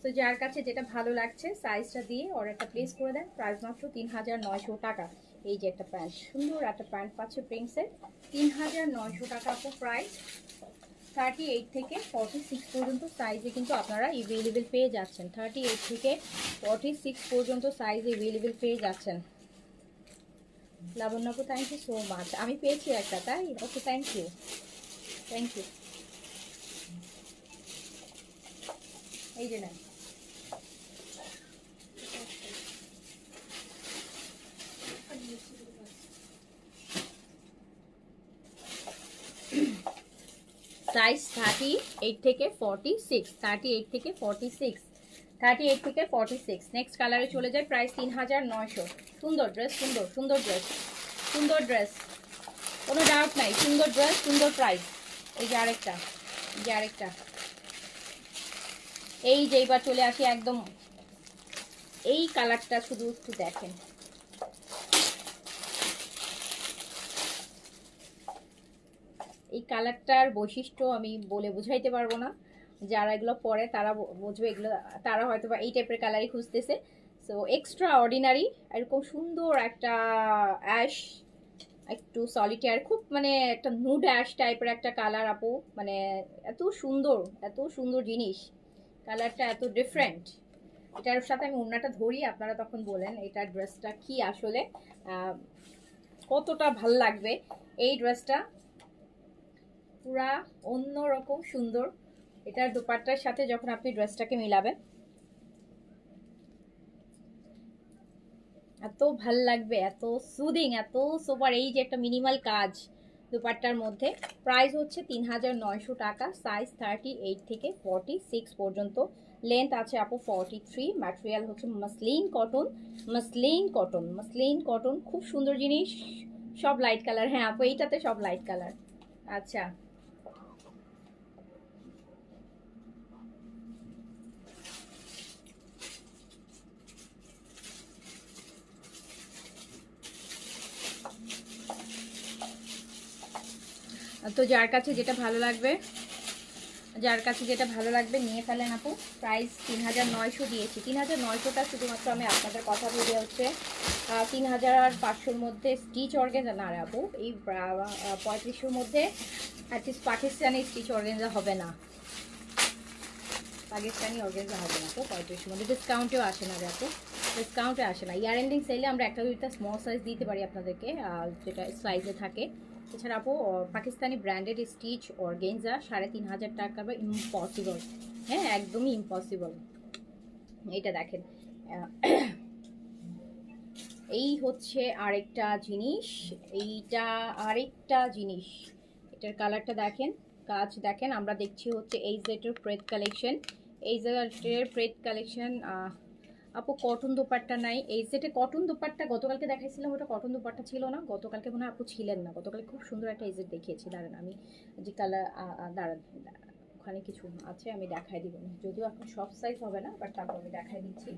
S1: তো যার কাছে যেটা ভালো লাগছে সাইজটা দিয়ে অর্ডারটা প্লেস করে দেন। প্রাইস মাত্র 3900 টাকা। এই যে একটা প্যান্ট, সুন্দর একটা প্যান্ট পাচ্ছে প্রিন্সের, 3900 টাকা আপু প্রাইস। 38 থেকে 46 পর্যন্ত সাইজে কিন্তু আপনারা এভেলেবেল পেয়ে যাচ্ছেন। 38 থেকে 46 পর্যন্ত সাইজ এভেলেবেল পেয়ে যাচ্ছেন। লাবণ্য আপু থ্যাংক ইউ সো মাচ। আমি পেয়েছি একটা, তাই? ওকে, থ্যাংক ইউ, থ্যাংক ইউ। এই যে নেন। সাইজ 38 থেকে 46, 38 থেকে 46, 38 থেকে 46। নেক্সট কালারে চলে যায়, প্রাইস 3900। সুন্দর ড্রেস, সুন্দর সুন্দর ড্রেস, সুন্দর ড্রেস, কোনো ডাউট নাই, সুন্দর ড্রেস, সুন্দর প্রাইস। এই যে আরেকটা, এই যে আরেকটা, এই যে এইবার চলে আসি একদম এই কালারটা, শুধু একটু দেখেন। এই কালারটার বৈশিষ্ট্য আমি বলে বোঝাইতে পারবো না, যারা এগুলো পরে তারা বুঝবে, এগুলো তারা হয়তো বা এই টাইপের কালারই খুঁজতেছে। সো এক্সট্রা অর্ডিনারি, এরকম সুন্দর একটা অ্যাশ, একটু সলিটার, খুব মানে একটা নুড অ্যাশ টাইপের একটা কালার আপু, মানে এত সুন্দর, এত সুন্দর জিনিস, কালারটা এত ডিফারেন্ট। এটার সাথে আমি ওড়নাটা ধরি, আপনারা তখন বলেন এটার ড্রেসটা কি আসলে কতটা ভাল লাগবে। এই ড্রেসটা পুরা অন্যরকম সুন্দর, এটার দোপাট্টার সাথে যখন আপনি ড্রেসটাকে মিলাবেন এত ভাল লাগবে, এত সুদিং, এত সুপার। এই যে একটা মিনিমাল কাজ দোপাট্টার মধ্যে, প্রাইস হচ্ছে 3900 টাকা। সাইজ 38 থেকে 46 পর্যন্ত, লেন্থ আছে আপু 43। ম্যাটেরিয়াল হচ্ছে muslin cotton, muslin cotton, muslin cotton, খুব সুন্দর জিনিস। সব লাইট কালার, হ্যাঁ আপু এইটাতে সব লাইট কালার। আচ্ছা, তো যার কাছে যেটা ভালো লাগবে, যার কাছে যেটা ভালো লাগবে নিয়ে ফেলেন আপু। প্রাইস 3900 দিয়েছি। 3900টা শুধুমাত্র আমি আপনাদের কথা বলে হচ্ছে 3500-র মধ্যে স্টিচ অর্গেনজা না রে আপু, এই 3500-র মধ্যে অ্যাটলিস্ট পাকিস্তানি স্টিচ অর্গেনজা হবে না, পাকিস্তানি অর্গেনজা হবে না তো 3500-র মধ্যে। ডিসকাউন্টেও আসে না রে আপু, ডিসকাউন্টে আসে না। ইয়ার এন্ডিং সেলে আমরা একটা দুইটা স্মল সাইজ দিতে পারি আপনাদেরকে, যেটা সাইজে থাকে। এছাড়া আপু পাকিস্তানি ব্র্যান্ডেড স্টিচ অর্গেনজা 3500 টাকা বা ইম্পসিবল, হ্যাঁ একদমই ইম্পসিবল। এইটা দেখেন, এই হচ্ছে আরেকটা জিনিস, এইটা আরেকটা জিনিস, এটার কালারটা দেখেন, কাজ দেখেন। আমরা দেখছি হচ্ছে এই জেটের প্রেড কালেকশন, এই জেটের প্রেড কালেকশন। আপু কটন দোপাট্টা নাই, এই সেটে কটন দোপাট্টা গতকালকে দেখাইছিলাম, ওটা কটন দোপাট্টা ছিল না গতকালকে, মনে হয় আপু ছিলেন না গতকালকে। খুব সুন্দর একটা এজেট দেখিয়েছি, দাঁড়ান আমি যে কালার, দাঁড়ান ওখানে কিছু আছে আমি দেখাই দিব, যদিও এখন সব সাইজ হবে না, বাট তারপর আমি দেখাই দিচ্ছি,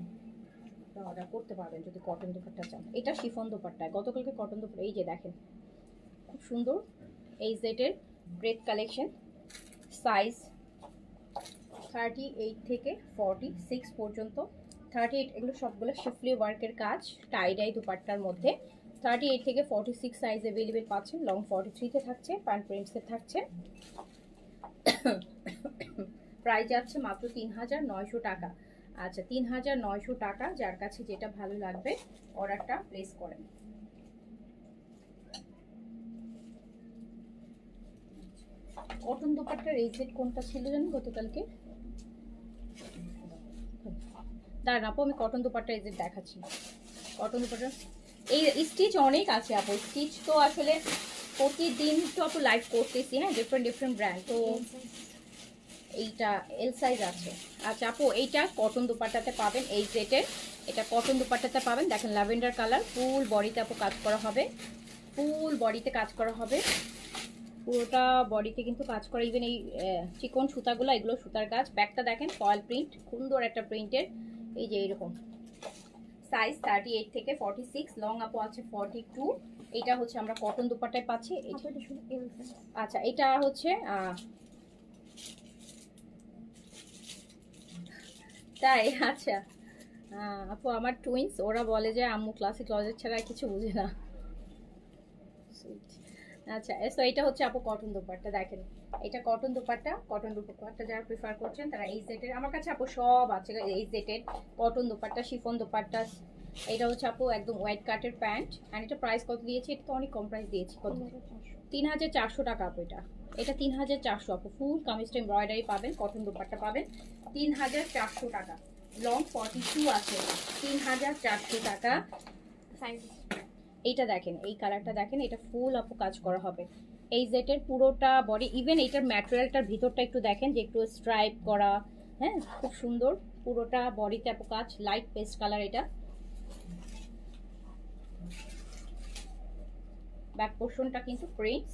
S1: অর্ডার করতে পারবেন যদি কটন দোপাট্টা চান। এটা শিফন দোপাট্টা, গতকালকে কটন দোপাট্টা, এই যে দেখেন খুব সুন্দর এই সেটের ব্রেড কালেকশন। সাইজ 38 থেকে 46 পর্যন্ত, 38, এগুলো সবগুলো শিফলি ওয়ার্কের কাজ, টাইডাই দুপাট্টার মধ্যে। 38 থেকে 46 সাইজ অ্যাভেলেবেল পাচ্ছেন, লং 43-তে থাকছে, প্যান্ট প্রিন্টসে থাকছে। প্রাইস যাচ্ছে মাত্র 3900 টাকা। আচ্ছা 3900 টাকা, যার কাছে যেটা ভালো লাগবে অর্ডারটা প্লেস করেন। কটন দোপাট্টার এই সেট কোনটা ছিল জানি গতকালকে, দাঁড়ান আপু আমি কটন দোপাট্টা এই যে দেখাচ্ছি। কটন দোপাট্টা এই স্টিচ অনেক আছে আপু, স্টিচ তো আসলে প্রতিদিন তো আপু লাইভ করতেছি, হ্যাঁ ডিফারেন্ট ডিফারেন্ট ব্র্যান্ড, তো এইটা এল সাইজ আছে। আচ্ছা আপু এইটা কটন দোপাট্টাতে পাবেন, এই সেটের এটা কটন দোপাট্টাতে পাবেন। দেখেন ল্যাভেন্ডার কালার, ফুল বডিতে আপু কাজ করা হবে, ফুল বডিতে কাজ করা হবে, পুরোটা বডিতে কিন্তু কাজ করা। ইভেন এই চিকন সুতাগুলো, এগুলো সুতার কাজ। ব্যাকটা দেখেন ফয়েল প্রিন্ট, সুন্দর একটা প্রিন্টের, এই যে এইরকম। সাইজ 38 থেকে 46, লং আপু আছে 42। এটা হচ্ছে আমরা কটন দুপাট্টায় পাচ্ছি। আচ্ছা এটা হচ্ছে তাই, আচ্ছা আপু আমার টুইন্স, ওরা বলে যে আম্মু ক্লাসিক লজের ছাড়া আর কিছু বুঝে না। আচ্ছা সো এটা হচ্ছে আপু কটন দোপাট্টা, দেখেন এটা কটন দোপাট্টা। কটন দোপাট্টা যারা প্রিফার করছেন তারা এই সেটের, আমার কাছে আপু সব আছে এই সেটের কটন দোপাট্টা, শিফন দোপাট্টা, এটা হচ্ছে আপু একদম হোয়াইট কাটের প্যান্ট, অ্যান্ড এটা প্রাইস কত দিয়েছি? এটা তো অনেক কম প্রাইস দিয়েছি, কত? 3400 টাকা আপু। এটা 3400 আপু। ফুল কামিজটা এমব্রয়ডারি পাবেন, কটন দোপাট্টা পাবেন, 3400 টাকা। লং 42 আছে, 3400 টাকা। এইটা দেখেন, এই কালারটা দেখেন, এটা ফুল আপু কাজ করা হবে। এই জেটের পুরোটা বডি, ইভেন এইটার ম্যাটেরিয়ালটার ভিতরটা একটু দেখেন যে একটু স্ট্রাইপ করা, হ্যাঁ খুব সুন্দর। পুরোটা বডিতে আপু কাজ, লাইট পেস্ট কালার এটা। ব্যাক পোর্শনটা কিন্তু প্রিন্টস,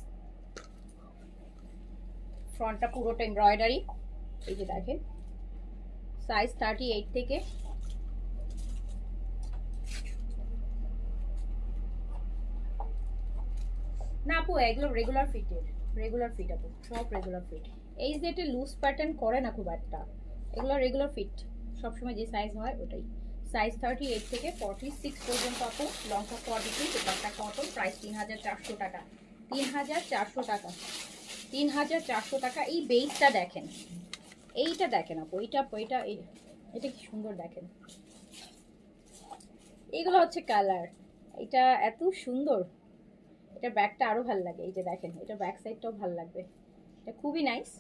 S1: ফ্রন্টটা পুরোটা এমব্রয়ডারি। এই যে দেখেন, সাইজ 38 থেকে না আপু, এগুলো রেগুলার ফিটের, রেগুলার ফিট আপু, সব রেগুলার ফিট। এই যে এটা লুজ প্যাটার্ন করে না খুব একটা, এগুলো রেগুলার ফিট, সবসময় যে সাইজ হয় ওটাই। সাইজ 38 থেকে 46 পর্যন্ত আপু, লংটা 42, দোপাট্টা কটন, প্রাইস 3400 টাকা। 3400 টাকা, 3400 টাকা। এই বেসটা দেখেন, এইটা দেখেন আপু, এটা এটা কি সুন্দর দেখেন। এগুলো হচ্ছে কালার, এটা এত সুন্দর, এটা ব্যাকটা আরো ভালো লাগে। এই যে দেখেন, এটা ব্যাক সাইডটাও ভালো লাগবে, এটা খুবই নাইস।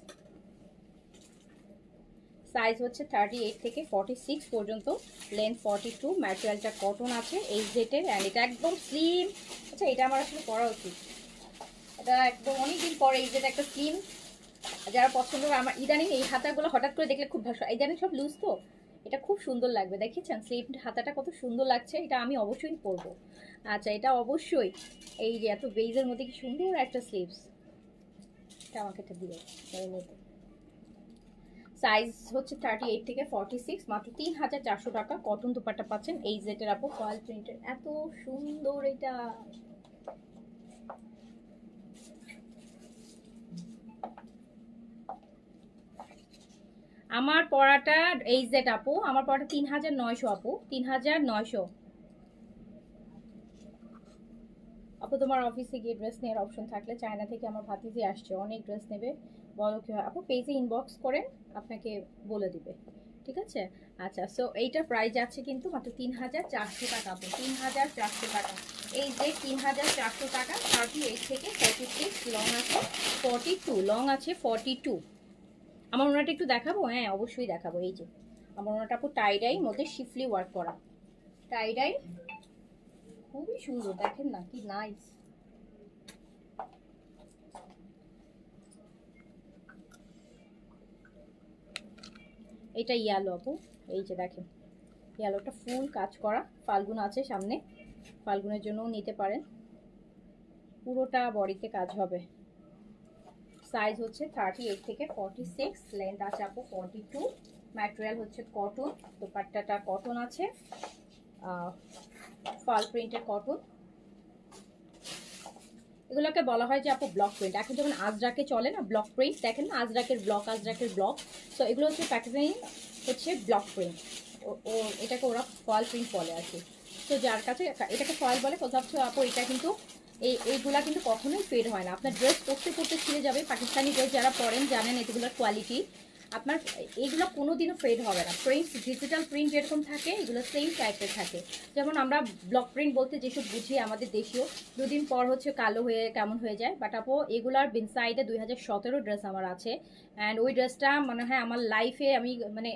S1: সাইজ হচ্ছে 38 থেকে 46 পর্যন্ত, লেন্থ 42, ম্যাটেরিয়ালটা কটন আছে এই জেটের, অ্যান্ড এটা একদম স্লিম। আচ্ছা, এটা আমার আসলে পরা উচিত, এটা একদম অনেকদিন পরে এই যেটা একটা স্লিম, যারা পছন্দ করে। আমার ইদানিং এই হাতাগুলো হঠাৎ করে দেখলে খুব ভালো, ইদানিং সব লুজ তো, এটা খুব সুন্দর লাগবে। দেখেছেন স্লিভ হাতাটা কত সুন্দর লাগছে, এটা আমি অবশ্যই পরবো। আচ্ছা, এটা অবশ্যই এই যে এত বেইজের মধ্যে কি সুন্দর একটা স্লিভস, এটা আমাকে এটা দিয়ে মতো। সাইজ হচ্ছে 38 থেকে 46, মাত্র 3400 টাকা। কটন দুপাট্টা পাচ্ছেন এই জেটের আপু, ফয়েল প্রিন্টের, এত সুন্দর এটা। আমার পড়াটা এই জেট আপু, আমার পড়াটা 3900 আপু, 3900 আপু। তোমার অফিসে গিয়ে ড্রেস নেওয়ার অপশন থাকলে, চায়না থেকে আমার ভাতিজি আসছে, অনেক ড্রেস নেবে, বলো কি হয় আপু, পেজে ইনবক্স করেন, আপনাকে বলে দিবে, ঠিক আছে? আচ্ছা, সো এইটার প্রাইস আছে কিন্তু মাত্র 3400 টাকা আপু, 3400 টাকা। এই যে 3400 টাকা, 38 থেকে 46, লং আছে 42, লং আছে 42। আমার ওনাটা একটু দেখাবো, হ্যাঁ অবশ্যই দেখাবো। এই যে আমার ওনাটা আপু টাইডাই মধ্যে শিফলি ওয়ার্ক করা, টাইডাই, খুবই সুন্দর, দেখেন না কি নাইস। এটা ইয়েলো আপু, এই যে দেখেন, ইয়েলোটা ফুল কাজ করা, ফাল্গুন আছে সামনে, ফাল্গুনের জন্যও নিতে পারেন, পুরোটা বডিতে কাজ হবে। সাইজ হচ্ছে 38 থেকে 46, লেন্থ আছে আপু 42, ম্যাটেরিয়াল হচ্ছে কটন, দোপাট্টাটা কটন আছে, ফল প্রিন্টের কটন। এগুলোকে বলা হয় যে আপু ব্লক প্রিন্ট। এখন যখন আজরাকে চলে না ব্লক প্রিন্ট, দেখেন না আজরাকের ব্লক, তো এগুলো হচ্ছে প্যাকেজিং হচ্ছে ব্লক প্রিন্ট, ও এটাকে ওরা ফয়েল প্রিন্ট বলে আর কি। তো যার কাছে এটাকে ফয়েল বলে, কোথাও আপু এটা কিন্তু এইগুলা কিন্তু কখনোই ফেড হয় না, আপনার ড্রেস পরতে পরতে ছিঁড়ে যাবে। পাকিস্তানি ড্রেস যারা পরেন জানেন এগুলোর কোয়ালিটি, আপনার এগুলো কোনোদিনও ফেড হবে না। প্রিন্ট, ডিজিটাল প্রিন্ট যেরকম থাকে, এগুলো সেম টাইপের থাকে। যেমন আমরা ব্লক প্রিন্ট বলতে যেসব বুঝি আমাদের দেশীয়, দুদিন পর হচ্ছে কালো হয়ে কেমন হয়ে যায়, বাট আপু এগুলার বিনসাইডে 2017 ড্রেস আমার আছে, অ্যান্ড ওই ড্রেসটা মনে হয় আমার লাইফে আমি মানে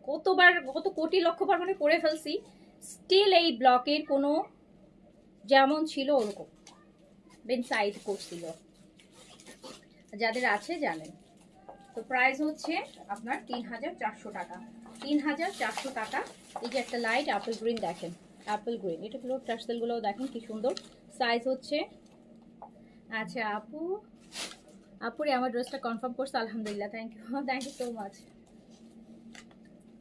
S1: কত কোটি লক্ষবার মানে পরে ফেলছি, স্টিল এই ব্লকের কোনো যেমন ছিল ওরকম বিনসাইড করছিল, যাদের আছে জানেন। তো প্রাইস হচ্ছে আপনার 3400 টাকা, 3400 টাকা। এই যে একটা লাইট অ্যাপেল গ্রিন দেখেন, অ্যাপেল গ্রিন, এটাগুলো টার্সেলগুলোও দেখেন কি সুন্দর। সাইজ হচ্ছে, আচ্ছা আপুরে আমার ড্রেসটা কনফার্ম করছে, আলহামদুলিল্লাহ, থ্যাংক ইউ সো মাচ।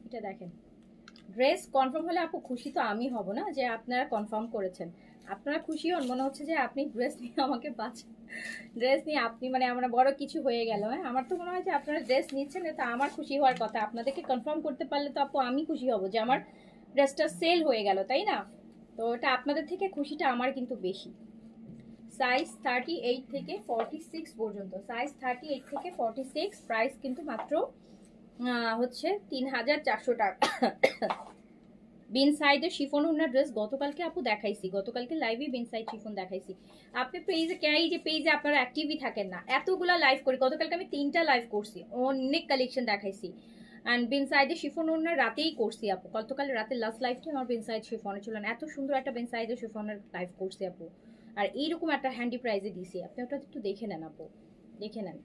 S1: এটা দেখেন, ড্রেস কনফার্ম হলে আপু খুশি তো আমি হব না যে আপনারা কনফার্ম করেছেন, আপনারা খুশি হন, মনে হচ্ছে যে আপনি ড্রেস নিয়ে আমাকে বাঁচান, ড্রেস নিয়ে আপনি মানে আমরা বড় কিছু হয়ে গেল। হ্যাঁ, আমার তো মনে হয় যে আপনারা ড্রেস নিচ্ছেন, এটা আমার খুশি হওয়ার কথা, আপনাদেরকে কনফার্ম করতে পারলে তো আপু আমি খুশি হব যে আমার ড্রেসটা সেল হয়ে গেল, তাই না? তো এটা আপনাদের থেকে খুশিটা আমার কিন্তু বেশি। সাইজ 38 থেকে 46 পর্যন্ত, সাইজ 38 থেকে 46, প্রাইস কিন্তু মাত্র হচ্ছে 3400 টাকা। বিন সাইডের শিফন ওনার ড্রেস গতকালকে আপু দেখাইছি, গতকালকে লাইভে বিন সাইড শিফন দেখাইছি। আপনি পেজে এই যে পেজে আপনারা অ্যাক্টিভই থাকেন না, এতগুলা লাইভ করি, গতকালকে আমি 3টা লাইভ করছি, অনেক কালেকশন দেখাইছি। অ্যান্ড বিন সাইডের শিফন ওনার রাতেই করছি আপু, গতকাল রাতে লাস্ট লাইভটা আমার বিন সাইড শিফনে ছিল না, এত সুন্দর একটা বিন সাইডের শিফনের লাইভ করছি আপু, আর এইরকম একটা হ্যান্ডি প্রাইজে দিছি, আপনি ওটা একটু দেখে নেন আপু, দেখে নেন।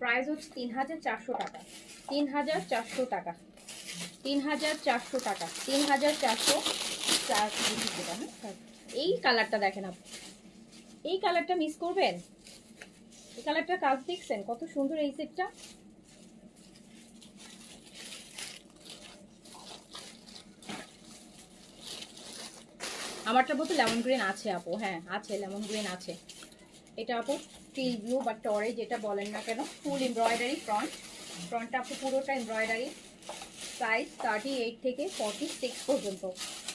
S1: প্রাইস হচ্ছে 3400 টাকা, 3400 টাকা, 3400 টাকা, 3400। এই কালারটা দেখেন আপনি, এই কালারটা মিস করবেন, এই কালারটা কাজ দেখছেন কত সুন্দর এই সেটটা। আমারটার মতো লেমন গ্রিন আছে আপু, হ্যাঁ আছে লেমন গ্রিন আছে। এটা আপু টিল ব্লু বা টরে যেটা বলেন না কেন, ফুল এমব্রয়ডারি ফ্রন্টটা আপু পুরোটা এমব্রয়ডারি। সাইজ 38 থেকে 46 পর্যন্ত,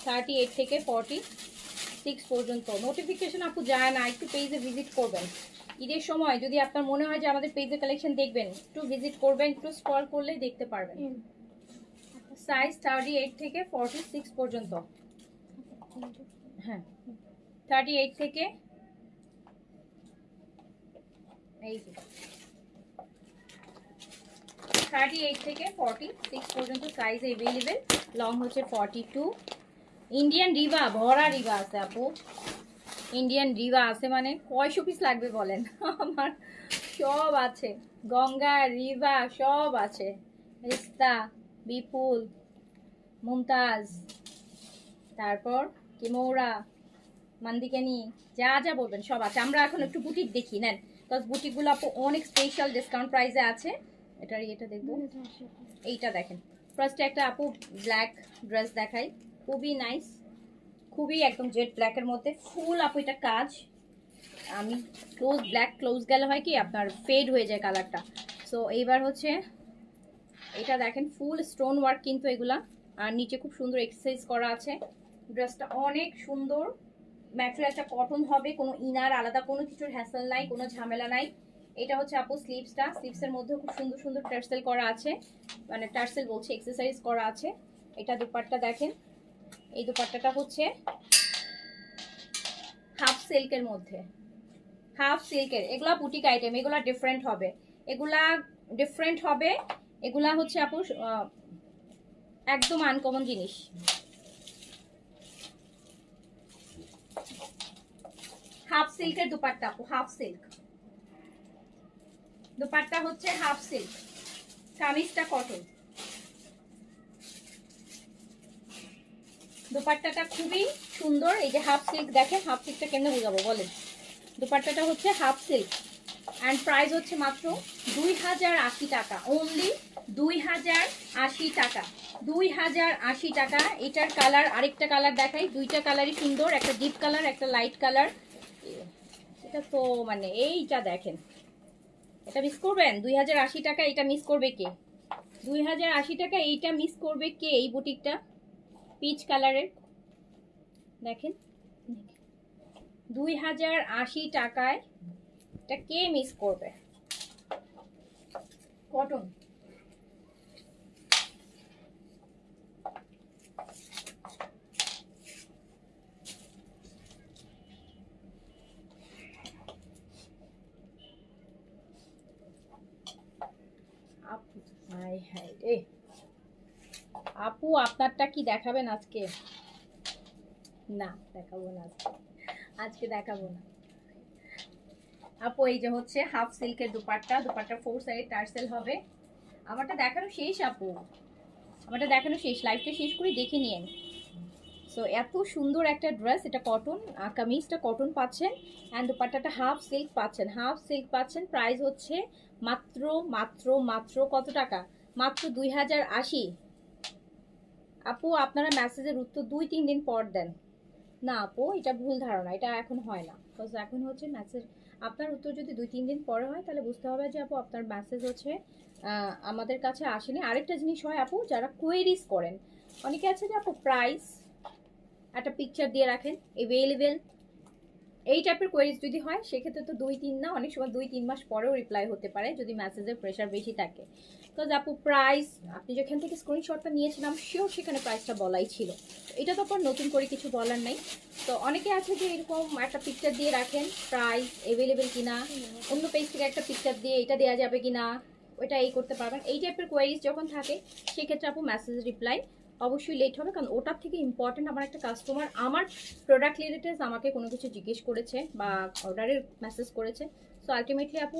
S1: 38 থেকে 46 পর্যন্ত। নোটিফিকেশন আপু যায় না, একটু পেজে ভিজিট করবেন ঈদের সময়, যদি আপনার মনে হয় যে আমাদের পেজে কালেকশন দেখবেন, একটু ভিজিট করবেন, একটু স্ক্রল করলেই দেখতে পারবেন। সাইজ 38 থেকে 46 পর্যন্ত, হ্যাঁ 38 থেকে এই 38 থেকে 46 পর্যন্ত সাইজ अवेलेबल। লং হচ্ছে 42। ইন্ডিয়ান রিবা, ভরা রিবা আছে আপু, ইন্ডিয়ান রিবা আছে, মানে কয়শো পিস লাগবে বলেন? আমার সব আছে, গঙ্গা রিবা সব আছে, রিস্তা, বিপুল, মুমতাজ, তারপর কিমৌরা, মান্দিকানি, যা যা বলবেন সব আছে। আমরা এখন একটু বুটিক দেখি নেন, বিকজ বুটিকগুলো আপু অনেক স্পেশাল ডিসকাউন্ট প্রাইসে আছে। এটা দেখবো, এইটা দেখেন। ফার্স্টে একটা আপু ব্ল্যাক ড্রেস দেখাই, খুবই নাইস, খুবই একদম জেড ব্ল্যাকের মধ্যে ফুল আপু এটা কাজ। আমি ক্লোজ ব্ল্যাক ক্লোজ গেলে হয় কি আপনার ফেড হয়ে যায় কালারটা। সো এইবার হচ্ছে এটা দেখেন ফুল স্টোন ওয়ার্ক কিন্তু এগুলা, আর নিচে খুব সুন্দর এক্সারসাইজ করা আছে। ড্রেসটা অনেক সুন্দর, ম্যাটেরিয়ালটা কটন হবে, কোনো ইনার আলাদা কোনো কিছুর হ্যাসেল নাই, কোনো ঝামেলা নাই। এটা হচ্ছে আপু স্লিভসটা, স্লিভসের মধ্যে খুব সুন্দর সুন্দর টার্সেল করা আছে, মানে টার্সেল বলছে এক্সারসাইজ করা আছে। এটা দুপাট্টা দেখেন, এই দুপাট্টাটা হচ্ছে হাফ সিল্কের মধ্যে, হাফ সিল্কের। এগুলা বুটিক আইটেম, এগুলা ডিফারেন্ট হবে, এগুলা ডিফারেন্ট হবে, এগুলা হচ্ছে আপু একদম আনকমন জিনিস। হাফ সিল্কের দুপাট্টা আপু, হাফ সিল্ক দুপাট্টা হচ্ছে হাফ সিল্ক, কামিজটা কটন। দুপাট্টাটা খুবই সুন্দর, এই যে হাফ সিল্ক দেখেন, হাফ সিল্কটা কেমনে বোঝাবো বলেন। দুপাট্টাটা হচ্ছে হাফ সিল্ক অ্যান্ড প্রাইস হচ্ছে মাত্র 2080 টাকা, অনলি 2080 টাকা, 2080 টাকা। এটার কালার আরেকটা কালার দেখাই, দুইটা কালারই সুন্দর, একটা ডিপ কালার একটা লাইট কালার। এটা তো মানে এইটা দেখেন, এটা মিস করবেন 2080 টাকা, এটা মিস করবে কে? 2080 টাকা এইটা মিস করবে কে? এই বুটিকটা পিচ কালারের দেখেন, 2080 টাকায় এটা কে মিস করবে? কটন, আপু আপনারটা কি দেখাবেন আজকে? না দেখাবো না আজকে দেখাবো না আপু। এই যে হচ্ছে হাফ সিল্কের দুপাট্টা, দুপাট্টা 4 সাইড টার্সেল হবে। আমারটা দেখানো শেষ আপু, আমারটা দেখানো শেষ, লাইভটা শেষ করে দেখে নিন। সো এত সুন্দর একটা ড্রেস, এটা কটন, কামিজটা কটন পাচ্ছেন অ্যান্ড দুপাট্টাটা হাফ সিল্ক পাচ্ছেন, হাফ সিল্ক পাচ্ছেন। প্রাইস হচ্ছে মাত্র মাত্র মাত্র কত টাকা? মাত্র 2080। আপু আপনারা মেসেজের উত্তর 2-3 দিন পর দেন না আপু, এটা ভুল ধারণা, এটা এখন হয় না, বিকজ এখন হচ্ছে মেসেজ। আপনার উত্তর যদি 2-3 দিন পরে হয় তাহলে বুঝতে হবে যে আপু আপনার মেসেজ হচ্ছে আমাদের কাছে আসেনি। আরেকটা জিনিস হয় আপু, যারা কোয়েরিজ করেন, অনেকে আছে যে আপু প্রাইস একটা পিকচার দিয়ে রাখেন, অ্যাভেলেবেল এই টাইপের কোয়েরিজ যদি হয় সেক্ষেত্রে তো 2-3 না, অনেক সময় 2-3 মাস পরেও রিপ্লাই হতে পারে যদি মেসেজের প্রেশার বেশি থাকে। তো আপু প্রাইস আপনি যেখান থেকে স্ক্রিনশটটা নিয়েছিলাম শিওর সেখানে প্রাইসটা বলাই ছিল, এটা তো পর নতুন করে কিছু বলার নাই। তো অনেকে আছে যে এরকম একটা পিকচার দিয়ে রাখেন প্রাইস অ্যাভেলেবেল কিনা, অন্য পেজ থেকে একটা পিকচার দিয়ে এটা দেওয়া যাবে কিনা, ওইটা এই করতে পারবেন। এই টাইপের কোয়েরিজ যখন থাকে সেক্ষেত্রে আপু মেসেজ রিপ্লাই অবশ্যই লেট হবে, কারণ ওটার থেকে ইম্পর্টেন্ট আমার একটা কাস্টমার আমার প্রোডাক্ট রিলেটেড আমাকে কোনো কিছু জিজ্ঞেস করেছে বা অর্ডারের মেসেজ করেছে। সো আলটিমেটলি আপু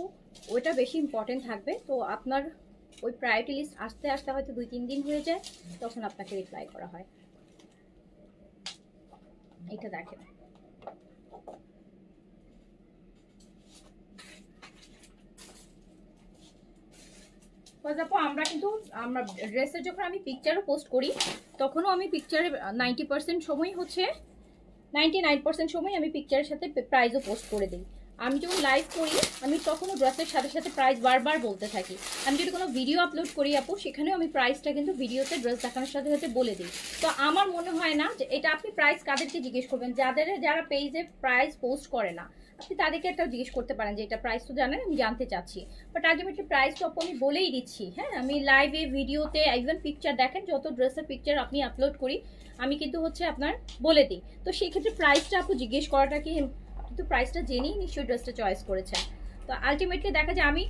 S1: ওইটা বেশি ইম্পর্টেন্ট থাকবে। তো আপনার ওই প্রায়োরিটি লিস্ট আসতে আসতে হয়তো 2-3 দিন হয়ে যায়, তখন আপনাকে রিপ্লাই করা হয়। এটা দেখেন, আমরা কিন্তু আমরা ড্রেসের যখন আমি পিকচারও পোস্ট করি তখনও আমি পিকচারে 90% সময় হচ্ছে 99% সময় আমি পিকচারের সাথে প্রাইসও পোস্ট করে দিই। আমি যখন লাইভ করি আমি তখনও ড্রেসের সাথে সাথে প্রাইস বারবার বলতে থাকি। আমি যদি কোনো ভিডিও আপলোড করি আপু সেখানেও আমি প্রাইসটা কিন্তু ভিডিওতে ড্রেস দেখানোর সাথে সাথে বলে দিই। তো আমার মনে হয় না যে এটা আপনি প্রাইস কাদেরকে জিজ্ঞেস করবেন, যারা পেজে প্রাইস পোস্ট করে না আপনি তাদেরকে একটা জিজ্ঞেস করতে পারেন যে এটা প্রাইস তো জানেন আমি জানতে চাচ্ছি, বাট আলটিমেটলি প্রাইস তো আমি বলেই দিচ্ছি। হ্যাঁ, আমি লাইভে ভিডিওতে ইভেন পিকচার দেখেন, যত ড্রেসের পিকচার আপনি আপলোড করি আমি কিন্তু হচ্ছে আপনার বলে দিই। তো সেই ক্ষেত্রে প্রাইসটা আপু জিজ্ঞেস করাটা কি, কিন্তু প্রাইসটা জেনেই নিশ্চয়ই ড্রেসটা চয়েস করেছেন। তো আলটিমেটলি দেখা যায় আমি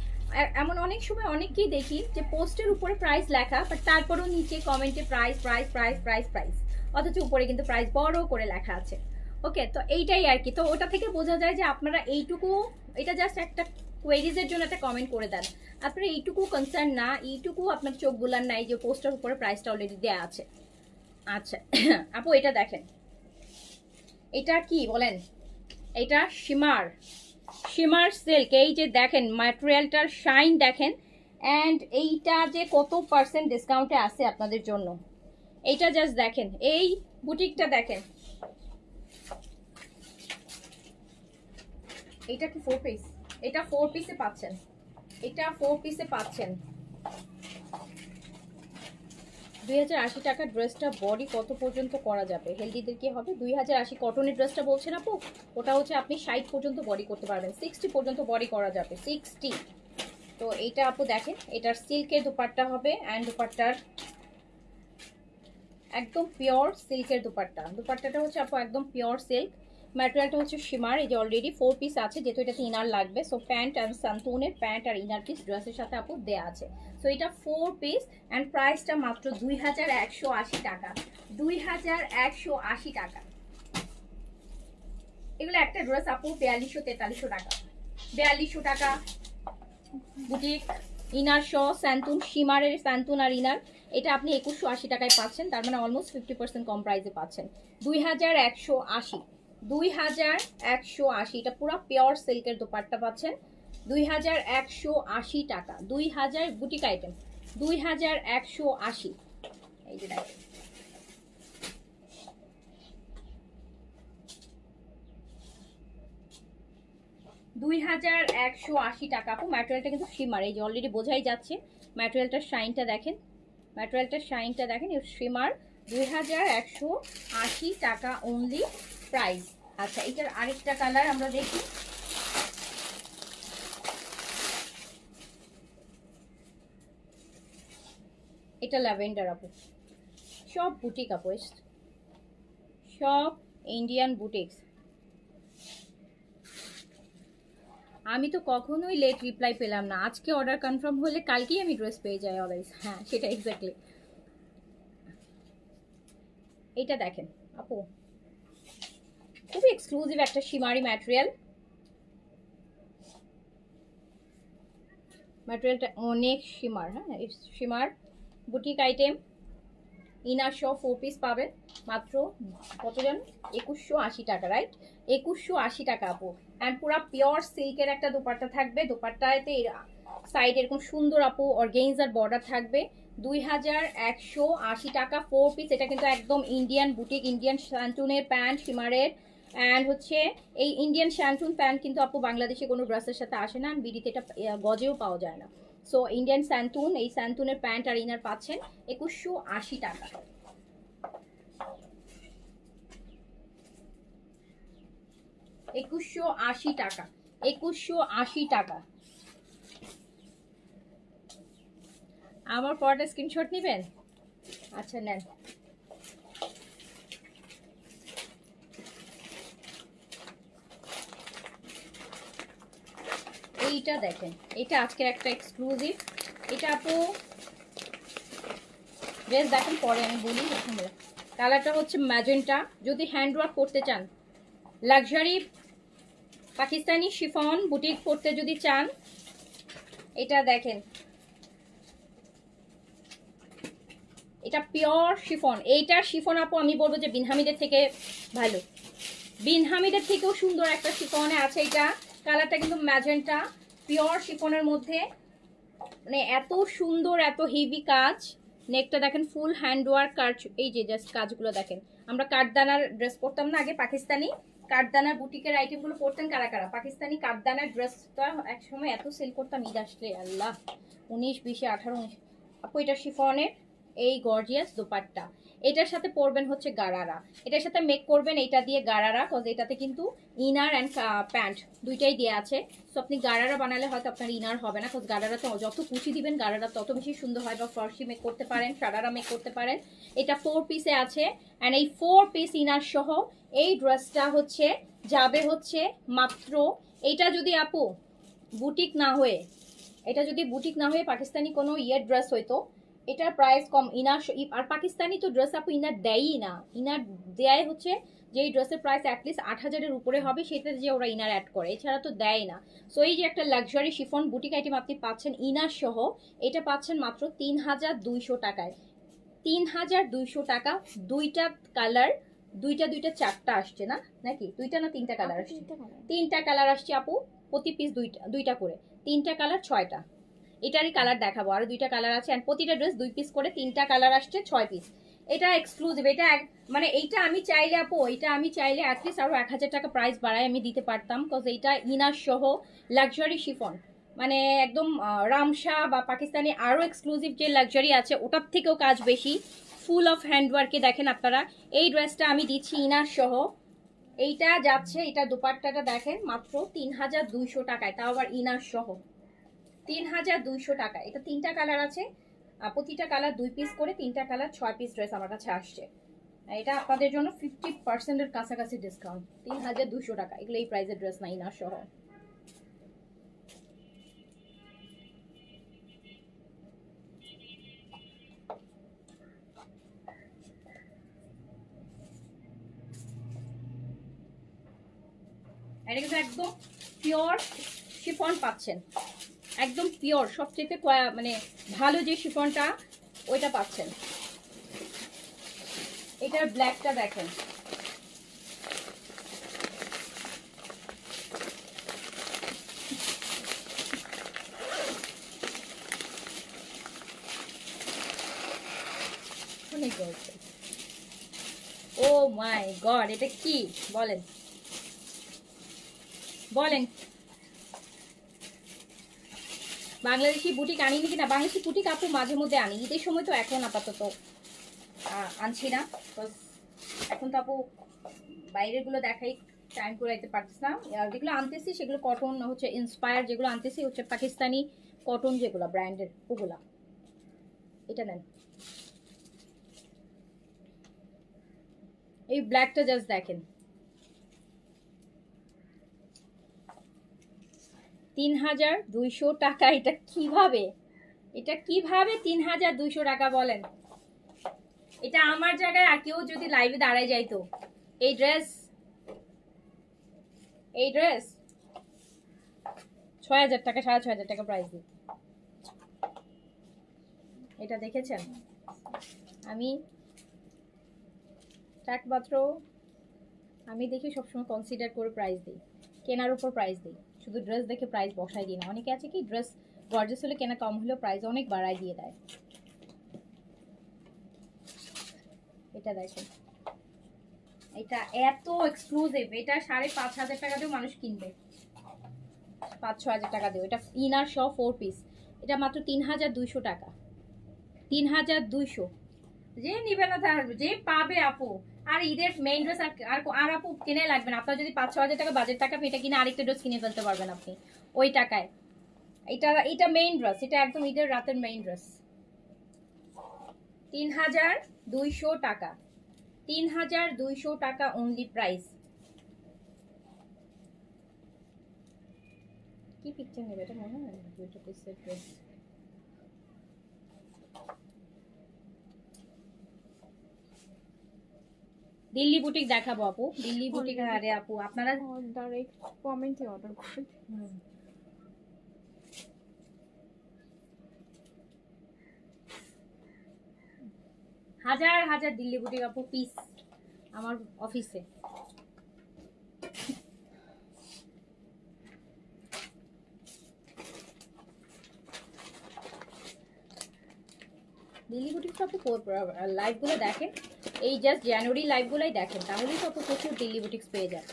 S1: এমন অনেক সময় অনেককেই দেখি যে পোস্টের উপরে প্রাইস লেখা বাট তারপরেও নিচে কমেন্টে price price price price price, অথচ উপরে কিন্তু প্রাইস বড় করে লেখা আছে। ওকে, তো এইটাই আর কি। তো ওটা থেকে বোঝা যায় যে আপনারা এইটুকু, এটা জাস্ট একটা কোয়েরিজের জন্য একটা কমেন্ট করে দেন, আপনারা এইটুকু কনসার্ন না, এইটুকু আপনার চোখ বুলার নাই যে পোস্টের উপরে প্রাইসটা অলরেডি দেওয়া আছে। আচ্ছা আপু এটা দেখেন, এটা কি বলেন, এটা শিমার শিমার সিল্ক। এই যে দেখেন ম্যাটেরিয়ালটার শাইন দেখেন, অ্যান্ড এইটা যে কত পার্সেন্ট ডিসকাউন্টে আছে আপনাদের জন্য, এইটা জাস্ট দেখেন, এই বুটিকটা দেখেন। এটা কি 4 পিস? এটা 4 পিসে পাচ্ছেন, এটা 4 পিসে পাচ্ছেন 2080 টাকার ড্রেসটা বডি কত পর্যন্ত করা যাবে? হেলদিদের কি হবে? 2080 কটনের ড্রেসটা বলছেন আপু, ওটা হচ্ছে আপনি 60 পর্যন্ত বডি করতে পারবেন, 60 পর্যন্ত বডি করা যাবে, 60। তো এইটা আপু দেখেন, এটার সিল্কের দুপাট্টা হবে, অ্যান্ড দুপাট্টার একদম পিওর সিল্কের দুপাট্টা, দুপাট্টাটা হচ্ছে আপু একদম পিওর সিল্ক। ম্যাটেরিয়ালটা হচ্ছে শিমার, এই যে অলরেডি 4 পিস আছে যেহেতু এটাতে ইনার লাগবে। সো প্যান্ট আর সান্তুনের প্যান্ট আর ইনার পিস ড্রেসের সাথে আপু দেয়া আছে। সো এটা 4 পিস অ্যান্ড প্রাইসটা মাত্র 2180 টাকা, 2180 টাকা। এগুলো একটা ড্রেস আপু 4200-4300 টাকা, 4200 টাকা। বুটিক ইনার শ স্যান্তুন, শিমারের স্যান্তুন আর ইনার, এটা আপনি 2180 টাকায় পাচ্ছেন, তার মানে অলমোস্ট 50% কম প্রাইসে পাচ্ছেন। 2180, 2180, এটা পুরো পিওর সিল্কের দোপাট্টা পাচ্ছেন 2180 টাকা, 2000 বুটিক আইটেম 2180। এই যে দেখেন, 2180 টাকা আপু। ম্যাটেরিয়ালটা কিন্তু শিমার, এই যে অলরেডি বোঝাই যাচ্ছে ম্যাটেরিয়ালটার শাইনটা দেখেন, ম্যাটেরিয়ালটার শাইনটা দেখেন, শিমার 2180 টাকা অনলি প্রাইস। আচ্ছা এটার আরেকটা কালার আমরা দেখি, এটা ল্যাভেন্ডার আপু, সব বুটিক আপু, সব ইন্ডিয়ান বুটিক্স। আমি তো কখনোই লেট রিপ্লাই পেলাম না, আজকে অর্ডার কনফার্ম হলে কালকেই আমি ড্রেস পেয়ে যাই অলওয়েজ। হ্যাঁ সেটা এক্স্যাক্টলি। এটা দেখেন আপু, খুবই এক্সক্লুসিভ একটা শিমারি ম্যাটেরিয়াল, ম্যাটেরিয়ালটা অনেক শিমার। হ্যাঁ shimmer boutique item, inner show 4 piece পাবেন মাত্র কত জান, 2180 টাকা, রাইট? 2180 টাকা আপু। অ্যান্ড পুরা পিওর সিল্কের একটা দোপাট্টা থাকবে, দোপাট্টাতে সাইড এরকম সুন্দর আপু অর্গেনজার বর্ডার থাকবে। 2180 টাকা 4 পিস। এটা কিন্তু একদম ইন্ডিয়ান বুটিক, ইন্ডিয়ান শান্টুনের প্যান্ট শিমারের, অ্যান্ড হচ্ছে এই ইন্ডিয়ান শান্টুন প্যান্ট কিন্তু আপু বাংলাদেশে কোনো ড্রেসের সাথে আসে না, বিডিতে এটা গজেও পাওয়া যায় না। সো ইন্ডিয়ান স্যান্টুন, এই স্যান্টুনের প্যান্ট আর ইনার পাচ্ছেন 2180 টাকা। 2180 টাকা, 2180 টাকা। আমার পরটা স্ক্রিনশট নেবেন? আচ্ছা নেন। এইটা দেখেন, এটা আজকের একটা এক্সক্লুসিভ। এটা আপু ড্রেস দেখেন, পরে আমি বলি। কালারটা হচ্ছে ম্যাজেন্টা। যদি হ্যান্ড ওয়ার্ক করতে চান, লাক্সারি পাকিস্তানি শিফন বুটিক করতে যদি চান, এটা দেখেন, এটা পিওর শিফন। এইটার শিফন আপু আমি বলবো যে বিন হামিদের থেকে ভালো, বিন হামিদের থেকেও সুন্দর একটা শিফনে আছে এটা। কালারটা কিন্তু ম্যাজেন্টা, পিওর শিফনের মধ্যে, মানে এত সুন্দর, এত হেভি কাজ। নেকটা দেখেন ফুল হ্যান্ড ওয়ার্ক কাজ। এই যে জাস্ট কাজগুলো দেখেন। আমরা কাঠদানার ড্রেস পরতাম না আগে, পাকিস্তানি কাঠদানার বুটিকের আইটেমগুলো পরতেন কারা কারা? পাকিস্তানি কাঠদানার ড্রেসটা একসময় এত সেল করতাম, ঈদ আসলে আল্লাহ, 19, 20, 18, 19। আপু এটা শিফনের, এই গর্জিয়াস দোপাট্টা। এটার সাথে পরবেন হচ্ছে গারারা, এটার সাথে মেক করবেন এটা দিয়ে গারারা, কজ এটাতে কিন্তু ইনার অ্যান্ড প্যান্ট দুইটাই দেওয়া আছে। সো আপনি গারারা বানালে হয়তো আপনার ইনার হবে না, কজ গারারা তো যত কুচি দিবেন গারারা তত বেশি সুন্দর হয়। বা ফার্সি মেক করতে পারেন, সারারা মেক করতে পারেন। এটা 4 পিসে আছে, অ্যান্ড এই 4 পিস ইনার সহ এই ড্রেসটা হচ্ছে যাবে হচ্ছে মাত্র, এইটা যদি আপু বুটিক না হয়ে, এটা যদি বুটিক না হয়ে পাকিস্তানি কোনো ইয়ের ড্রেস হইতো, এটার প্রাইস কম। ইনার আর পাকিস্তানি তো ড্রেস আপু ইনার দেয়ই না। ইনার দেয় হচ্ছে যে এই ড্রেসের প্রাইস অ্যাটলিস্ট 8,000-এর উপরে হবে, সেটা যে ওরা ইনার অ্যাড করে, এছাড়া তো দেয় না। সো এই যে একটা লাক্সারি শিফন বুটিক আইটেম আপনি পাচ্ছেন ইনার সহ, এটা পাচ্ছেন মাত্র 3,200 টাকায়। 3,200 টাকা। দুইটা কালার, দুইটা চারটা আসছে না নাকি? দুইটা না তিনটা কালার আসছে? তিনটা কালার আসছে আপু, প্রতি পিস দুইটা করে, তিনটা কালার 6টা। এটারই কালার দেখাবো, আরো দুইটা কালার আছে, এন্ড প্রতিটা ড্রেস 2 পিস করে, 3টা কালার আসছে, 6 পিস। এটা এক্সক্লুসিভ। এটা মানে এইটা আমি চাইলে আপু, এটা আমি চাইলে অ্যাটলিস্ট আরো 1,000 টাকা প্রাইস বাড়ায় আমি দিতে পারতাম, কজ এইটা ইনার সহ লাক্সারি শিফন, মানে একদম রামশা বা পাকিস্তানি আরো এক্সক্লুসিভ যে লাক্সারি আছে ওটার থেকেও কাজ বেশি, ফুল অফ হ্যান্ডওয়ার্কে দেখেন আপনারা। এই ড্রেসটা আমি দিচ্ছি ইনার সহ, এইটা যাচ্ছে, এটা দোপাট্টাটা দেখেন মাত্র 3,200 টাকায়, তাও আবার ইনার সহ 3,200 টাকা। এটা 3টা কালার আছে, প্রতিটা কালার 2 পিস করে, 3টা কালার 6 পিস ড্রেস আমার কাছে আসছে। এটা আপনাদের জন্য 50%-এর কাছাকাছি ডিসকাউন্ট। 3,200 টাকা, এগুলো এই প্রাইসের ড্রেস নাই না সহ। এটা কিন্তু একদম পিওর শিফন পাচ্ছেন, একদম পিওর, সবচেয়ে মানে ভালো যে শিফনটা ওইটা পাচ্ছেন। এটার ব্ল্যাকটা দেখেন, অনেক গর্জিয়াস। ও মাই গড, এটা কি বলেন বলেন? বাংলাদেশি বুটিক আনিনি কিনা? বাংলাদেশি বুটিক আপু মাঝে মধ্যে আনি, ঈদের সময় তো এখন আপাতত আনছি না, এখন তো আপু বাইরের গুলো দেখাই টাইম করে দিতে পারছিস না। যেগুলো আনতেছি সেগুলো কটন হচ্ছে ইন্সপায়ার, যেগুলো আনতেছি হচ্ছে পাকিস্তানি কটন, যেগুলো ব্র্যান্ডের ওগুলা। এটা নেন, এই ব্ল্যাকটা জাস্ট দেখেন, 3,200 টাকা। এটা কিভাবে, এটা কিভাবে 3,200 টাকা বলেন? এটা আমার জায়গায় আর কেউ যদি লাইভে দাঁড়ায় যাইতো, এই ড্রেস 6,000 টাকা, 6,500 টাকা প্রাইস দিই। এটা দেখেছেন? আমি একমাত্র আমি দেখি সবসময় কনসিডার করে প্রাইস দিই, কেনার উপর প্রাইস দিই, শুধু ড্রেস দেখে প্রাইস বসাই দিই না। অনেকে আছে কি ড্রেস গর্জিয়াস হলে কেনা কম হলেও প্রাইস অনেক বাড়ায় দিয়ে দেয়। এটা দেখেন, এটা এত এক্সক্লুসিভ, এটা 5,500 টাকা দিয়েও মানুষ কিনবে, 5-6 হাজার টাকা দিও। এটা ইনার সহ 4 পিস, এটা মাত্র 3,200 টাকা। 3,200। যে নিবে না তার, যে পাবে আপু, আর ঈদের মেইন ড্রেস আর আপু কিনে লাগবে না। আপনার যদি 5-6 হাজার টাকা বাজেট থাকে, আপনি এটা কিনে আরেকটা ড্রেস কিনে ফেলতে পারবেন আপনি ওই টাকায়। এটা মেইন ড্রেস, এটা একদম ঈদের রাতের মেইন ড্রেস। 3200 টাকা, 3200 টাকা অনলি প্রাইস। কি পিকচার নেবে এটা মনে হয় দুইটা পিসের ড্রেস। দিল্লি বুটিক দেখাবো আপু, দিল্লি বুটিক। আরে আপু আপনারা
S2: ডাইরেক্ট কমেন্টে অর্ডার করুন।
S1: হাজার হাজার দিল্লি বুটিক আপু পিস আমার অফিসে। দিল্লি বুটিক আপু লাইভগুলো দেখেন, এই জাস্ট জানুয়ারি লাইভগুলোই দেখেন, তাহলেই তো আপু প্রচুর দিল্লি বুটিক্স পেয়ে যাবে।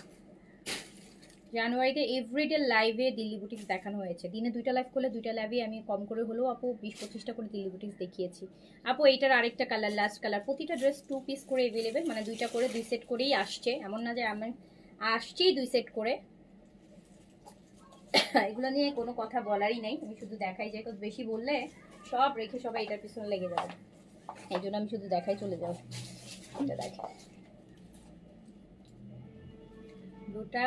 S1: জানুয়ারিতে এভরিডে লাইভে দিল্লি বুটিক্স দেখানো হয়েছে। দিনে 2টা লাইভ করলে 2টা লাইভে আমি কম করে হলেও আপু 20-25টা করে দিল্লি বুটিক্স দেখিয়েছি। আপু এইটার আরেকটা কালার, লাস্ট কালার। প্রতিটা ড্রেস 2 পিস করে অ্যাভেলেবেল, মানে 2টা করে 2 সেট করেই আসছে, এমন না যে আমি আসছেই 2 সেট করে। এগুলো নিয়ে কোনো কথা বলারই নেই, আমি শুধু দেখাই যাই, বেশি বললে সব রেখে সবাই এটার পিছনে লেগে যাবে, এই জন্য আমি শুধু দেখাই চলে যাও। এটা দেখে দুটা,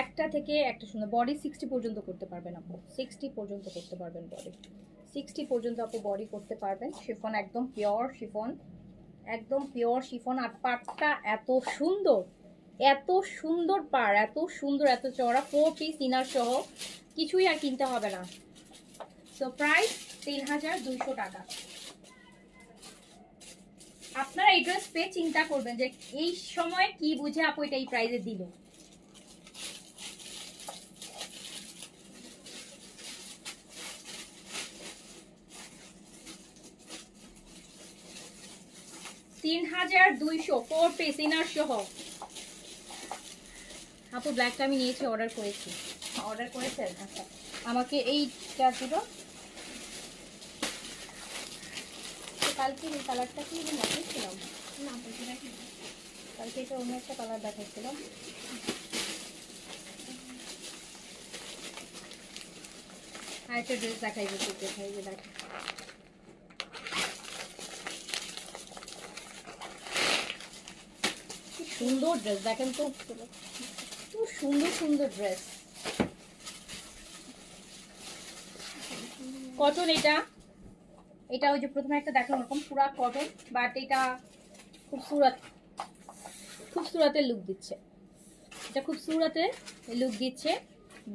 S1: একটা থেকে একটা সুন্দর বডি 60 পর্যন্ত করতে পারবেন আপু, 60 পর্যন্ত করতে পারবেন বডি, 60 পর্যন্ত আপু বডি করতে পারবেন। শিফন একদম পিওর শিফন, একদম পিওর শিফন। আর পাটটা এত সুন্দর, এত সুন্দর পার, এত সুন্দর, এত চওড়া, 4 পিস ইনার সহ, কিছুই আর কিনতে হবে না। সো প্রাইস 3200 টাকা। আপনারা এই ড্রেস পেয়ে চিন্তা করবেন যে এই সময় কি বুঝে আপু এটা এই প্রাইসে দিল। $3200 4 পিস ইনার সহ। আপু ব্ল্যাকটা আমি নিয়েছি, অর্ডার করেছি। অর্ডার করেছেন? আচ্ছা, আমাকে এইটা দিল। কালকে এই কালারটা কি দেখাচ্ছিলাম না, কালকে এটা অন্য একটা কালার দেখাচ্ছিলাম। আর একটা ড্রেস দেখাইবে, দেখাইবে দেখা। সুন্দর ড্রেস দেখেন তো, খুব সুন্দর সুন্দর ড্রেস। কটন এটা, এটা ওই যে প্রথমে একটা দেখলাম ওরকম পুরা কটন, বাট এটা খুবসুরত, খুবসুরতের লুক দিচ্ছে, এটা খুবসুরতের লুক দিচ্ছে।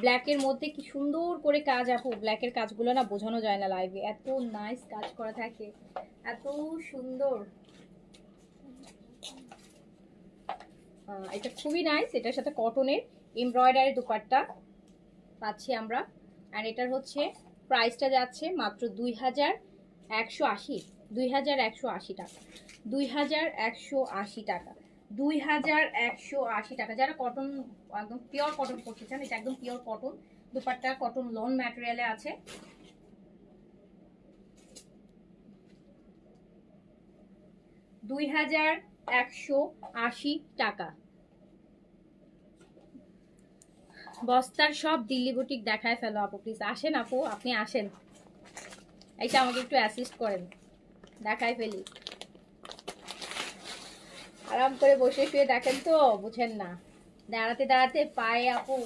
S1: ব্ল্যাকের মধ্যে কি সুন্দর করে কাজ আপু, ব্ল্যাকের কাজগুলো না বোঝানো যায় না লাইভে, এত নাইস কাজ করা থাকে, এত সুন্দর। এটা খুবই নাইস, এটার সাথে কটনের এমব্রয়ডারি দুপাট্টা পাচ্ছি আমরা। আর এটার হচ্ছে প্রাইসটা যাচ্ছে মাত্র 2180, 2180 টাকা, 2180 টাকা, 2180 টাকা। যারা কটন একদম পিওর কটন পড়তে চান, এটা একদম pure cotton, dupatta cotton lawn ম্যাটেরিয়ালে আছে। $2180 টাকা। বস্তার সব দিল্লি বুটিক দেখায় ফেলো আপু, প্লিজ আসেন আপু, আপনি আসেন, এইটা আমাকে একটু অ্যাসিস্ট করেন, দেখাই ফেলি। আরাম করে বসে শুয়ে দেখেন তো, বুঝেন না, দাঁড়াতে দাঁড়াতে পায়ে আপু,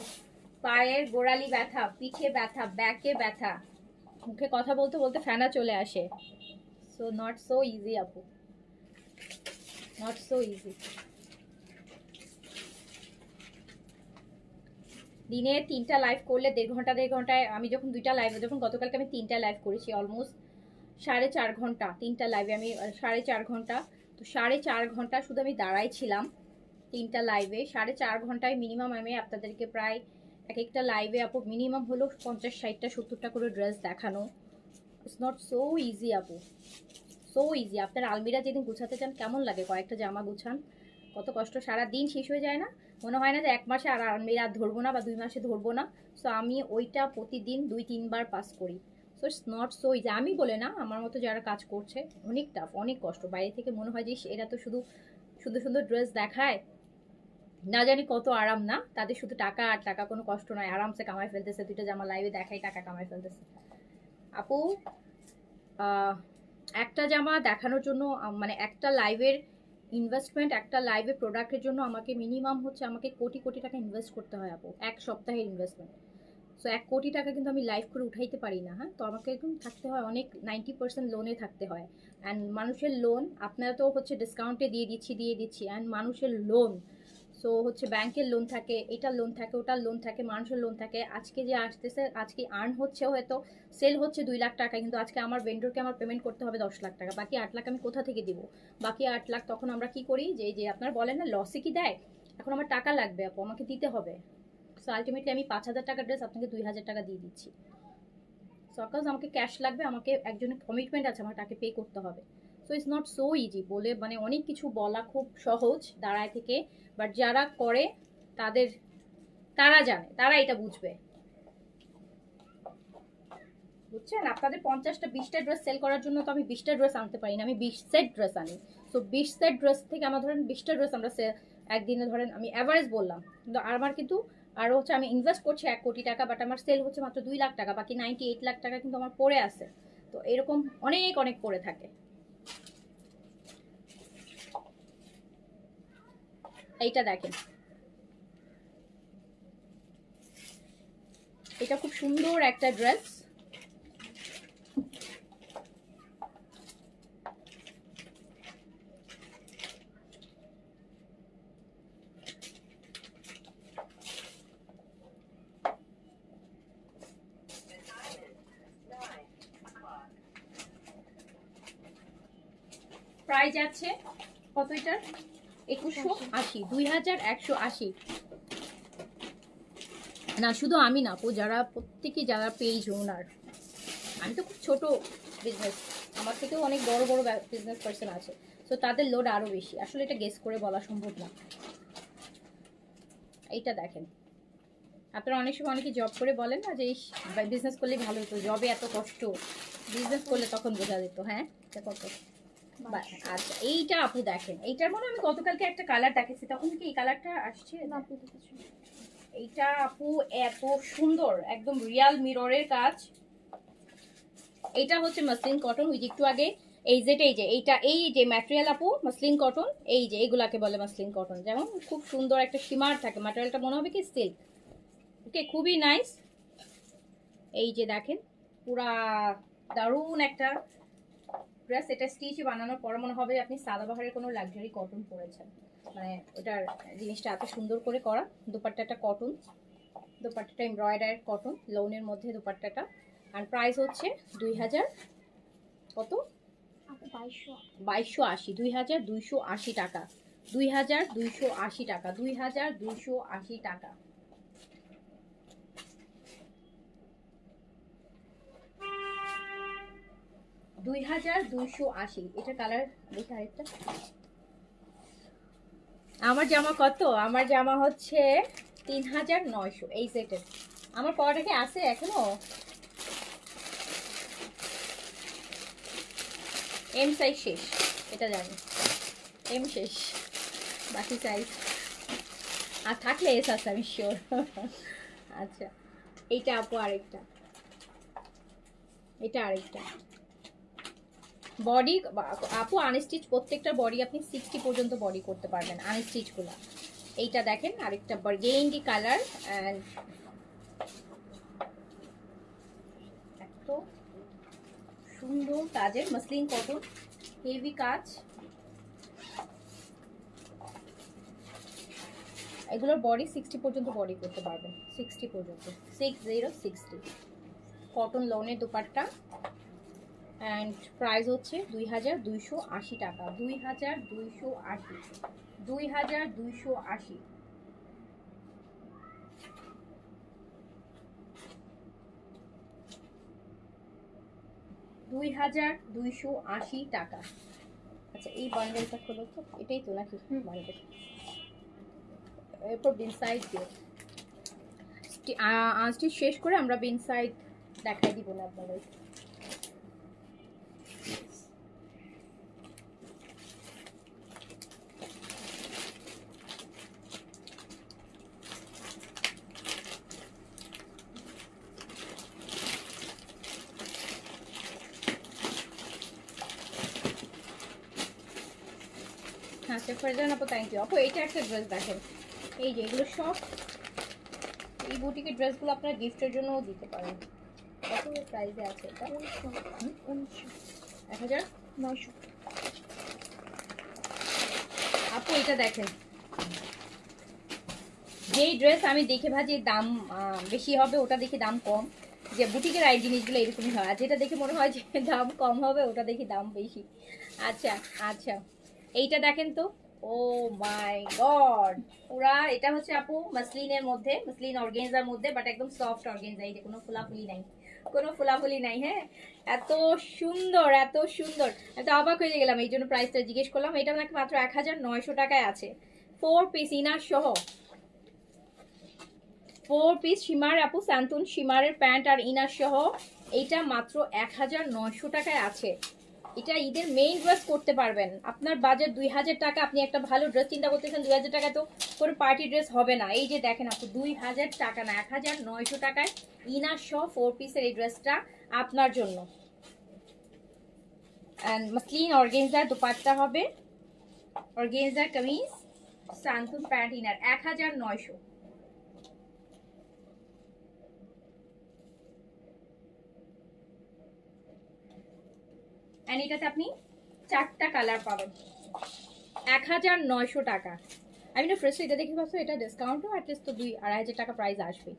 S1: পায়ের গোড়ালি ব্যথা, পিঠে ব্যথা, ব্যাকে ব্যথা, মুখে কথা বলতে বলতে ফেনা চলে আসে। সো নট সো ইজি আপু, নট সো ইজি। দিনে 3টা লাইভ করলে 1.5 ঘন্টায়, আমি যখন 2টা লাইভ, যখন গতকালকে আমি 3টা লাইভ করেছি, অলমোস্ট 4.5 ঘন্টা, 3টা লাইভে আমি 4.5 ঘন্টা, তো 4.5 ঘন্টা শুধু আমি দাঁড়াই ছিলাম 3টা লাইভে। 4.5 ঘন্টায় মিনিমাম আমি আপনাদেরকে প্রায় এক একটা লাইভে আপু মিনিমাম হলো 50-60টা 70টা করে ড্রেস দেখানো। ইটস নট সো ইজি আপু, সো ইজি। আপনার আলমিরা যেদিন গুছাতে চান, কেমন লাগে কয়েকটা জামা গুছান, কত কষ্ট, সারা দিন শেষ হয়ে যায় না, মনে হয় না যে 1 মাসে আর আলমিরা ধরবো না বা 2 মাসে ধরবো না। সো আমি ওইটা প্রতিদিন 2-3 বার পাস করি। So it's not so easy, আমি বলে না, আমার মতো যারা কাজ করছে অনেক টাফ, অনেক কষ্ট। বাইরে থেকে মনে হয় যে এরা তো শুধু সুন্দর সুন্দর ড্রেস দেখায়, না জানি কত আরাম না তাদের, শুধু টাকা আর টাকা, কোনো কষ্ট নয়, আরামসে কামাই ফেলতেছে, দুইটা জামা লাইভে দেখাই টাকা কামাই ফেলতেছে। আপু একটা জামা দেখানোর জন্য মানে একটা লাইভের ইনভেস্টমেন্ট, একটা লাইভে প্রোডাক্টের জন্য আমাকে মিনিমাম হচ্ছে আমাকে কোটি কোটি টাকা ইনভেস্ট করতে হয় আপু, এক সপ্তাহের ইনভেস্টমেন্ট। সো 1 কোটি টাকা কিন্তু আমি লাইভ করে উঠাইতে পারি না। হ্যাঁ, তো আমাকে একদম থাকতে হয় অনেক, 90% লোনে থাকতে হয়। অ্যান্ড মানুষের লোন, আপনারা তো হচ্ছে ডিসকাউন্টে দিয়ে দিচ্ছি অ্যান্ড মানুষের লোন, সো হচ্ছে ব্যাংকের লোন থাকে, এটার লোন থাকে, ওটার লোন থাকে, মানুষের লোন থাকে। আজকে যে আসতেছে, আজকে আর্ন হচ্ছে, হয়তো সেল হচ্ছে 2 লাখ টাকা, কিন্তু আজকে আমার ভেন্ডরকে আমার পেমেন্ট করতে হবে 10 লাখ টাকা, বাকি 8 লাখ আমি কোথা থেকে দিব? বাকি 8 লাখ তখন আমরা কি করি, যে যে আপনারা বলেন না লসে কি দেয়, এখন আমার টাকা লাগবে আপু, আমাকে দিতে হবে। সো আলটিমেটলি আমি 5,000 টাকার ড্রেস আপনাকে 2,000 টাকা দিয়ে দিচ্ছি। সো বিকজ আমাকে ক্যাশ লাগবে, আমাকে একজনের কমিটমেন্ট আছে, আমার তাকে পে করতে হবে। So it's not so easy বলে মানে অনেক কিছু বলা খুব সহজ দাঁড়ায় থেকে, বাট যারা করে তাদের, তারা জানে, তারা এটা বুঝবে, বুঝছেন? আপনাদের 50টা 20টা ড্রেস সেল করার জন্য তো আমি 20টা ড্রেস আনতে পারি না, আমি 20 সেট ড্রেস আনি। সো 20 সেট ড্রেস থেকে আমার ধরেন 20টা ড্রেস আমরা একদিনে ধরেন আমি অ্যাভারেজ বললাম, কিন্তু আমার কিন্তু আরও হচ্ছে আমি ইনভেস্ট করছি 1 কোটি টাকা, বাট আমার সেল হচ্ছে মাত্র 2 লাখ টাকা, বাকি 98 লাখ টাকা কিন্তু আমার পড়ে আছে। তো এরকম অনেক অনেক পড়ে থাকে। এইটা দেখেন, এটা খুব সুন্দর একটা ড্রেস। প্রাইস আছে কত এটার? 2180, 2180। না শুধু আমি না আপু, যারা প্রত্যেকে যারা পেজ ওনার, আমি তো খুব ছোট বিজনেস, আমার থেকেও অনেক বড় বড় বিজনেস পার্সন আছে, তো তাদের লোড আরও বেশি, আসলে এটা গেস করে বলা সম্ভব না। এইটা দেখেন, আপনারা অনেক সময় অনেকে জব করে বলেন না যে বিজনেস করলে ভালো হতো, জবে এত কষ্ট, বিজনেস করলে তখন বোঝা যেত। হ্যাঁ, এটা কত? আচ্ছা এইটা আপু দেখেন, এইটার মনে আমি গতকালকে একটা কালার দেখেছি, তখন কি এই কালারটা আসছে না? এইটা আপু এত সুন্দর, একদম রিয়াল মিররের কাজ। এইটা হচ্ছে মাসলিন কটন, ওই যে একটু আগে এই যে এইটা, এই যে ম্যাটেরিয়াল আপু মাসলিন কটন, এই যে এগুলাকে বলে মাসলিন কটন, যেমন খুব সুন্দর একটা শিমার থাকে, ম্যাটেরিয়ালটা মনে হবে কি সিল্ক। ওকে, খুবই নাইস। এই যে দেখেন পুরা দারুণ একটা ড্রেস, এটা স্টিচ বানানোর পর মনে হবে আপনি সাদাবাহারের কোনো লাক্সারি কটন পরেছেন, মানে ওটার জিনিসটা এত সুন্দর করে করা। দুপাট্টাটা কটন, দুপাট্টাটা এমব্রয়ডারি কটন, লোনের মধ্যে দুপাট্টাটা। আর প্রাইস হচ্ছে 2000 কত? 2280, 2280 টাকা, 2280 টাকা, 2280 টাকা। এটা কালার দেখি আরেকটা। আমার জামা কত? আমার জামা হচ্ছে 3900 এই সেটের। আমার পরাটা কি আছে এখনো? এম সাইজ শেষ, এটা জানি, এম শেষ, বাকি সাইজ আর থাকলে এস আছে আমি শিওর। আচ্ছা এইটা আপু আরেকটা, এটা আরেকটা বডি আপু আনস্টিচ, প্রত্যেকটা বডি আপনি 60 পর্যন্ত বডি করতে পারবেন আনস্টিচগুলো। এইটা দেখেন আরেকটা বার্গেন্ডি কালার, অ্যান্ড এত সুন্দর কাজের মাসলিন কটন, হেভি কাজ। এগুলোর বডি 60 পর্যন্ত বডি করতে পারবেন, 60 পর্যন্ত, 60 কটন লোনের দুপাট্টা। অ্যান্ড প্রাইস হচ্ছে 2280 টাকা, 2280, 2280। টাকা। আচ্ছা এই বান্ডেলটা খোলো তো, এটাই তো নাকি বান্ডেল? এরপর বিন সাইড দিয়ে আনস্টিচ শেষ করে আমরা বিন সাইড দেখাই দিব না আপনাদের। আচ্ছা ফারজান আপু থ্যাংক ইউ আপু। এইটা একটা ড্রেস দেখেন, এই যে এগুলো সব এই বুটিকের ড্রেসগুলো আপনার গিফটের জন্যও দিতে পারেন। কত প্রাইসে আছে এটা? 1900। আপু এটা দেখেন, যেই ড্রেস আমি দেখে ভাজি দাম বেশি হবে ওটা দেখে দাম কম, যে বুটিকের এই জিনিসগুলো এরকমই হয়, আর যেটা দেখে মনে হয় যে দাম কম হবে ওটা দেখি দাম বেশি। আচ্ছা আচ্ছা, এইটা দেখেন তো, ও মাই গড, পুরা এটা হচ্ছে আপু মাসলিনের মধ্যে, মাসলিন অর্গানজার মধ্যে, বাট একদম সফট অর্গানজা, এই যে কোনো ফুলাফুলি নাই, কোনো ফুলাফুলি নাই। হ্যাঁ, এত সুন্দর এত সুন্দর, এত অবাক হয়ে গেলাম, এই জন্য প্রাইসটা জিজ্ঞেস করলাম। এটা নাকি মাত্র 1900 টাকায় আছে, 4 পিস ইনার সহ, 4 পিস সীমার আপু সান্তুন সীমারের প্যান্ট আর ইনার সহ, এইটা মাত্র 1900 টাকায় আছে। এটা ঈদের মেইন ড্রেস করতে পারবেন। আপনার বাজেট 2000 টাকা, আপনি একটা ভালো ড্রেস চিন্তা করতেছেন, 2000 টাকা তো কোনো পার্টি ড্রেস হবে না। এই যে দেখেন আপু 2000 টাকা না, 1900 টাকায় ইনার সহ 4 পিসের এই ড্রেসটা আপনার জন্য। এন্ড মাসলিন অর্গানজা দুপাট্টা হবে, organza kameez, shantung pant inner 1900। And এটাতে আপনি 4টা কালার পাবেন, 1900 টাকা। আমি না ফ্রেশ এটা দেখি ভাবছো এটা ডিসকাউন্টও অ্যাটলিস্ট তো 2-2500 টাকা প্রাইস আসবে,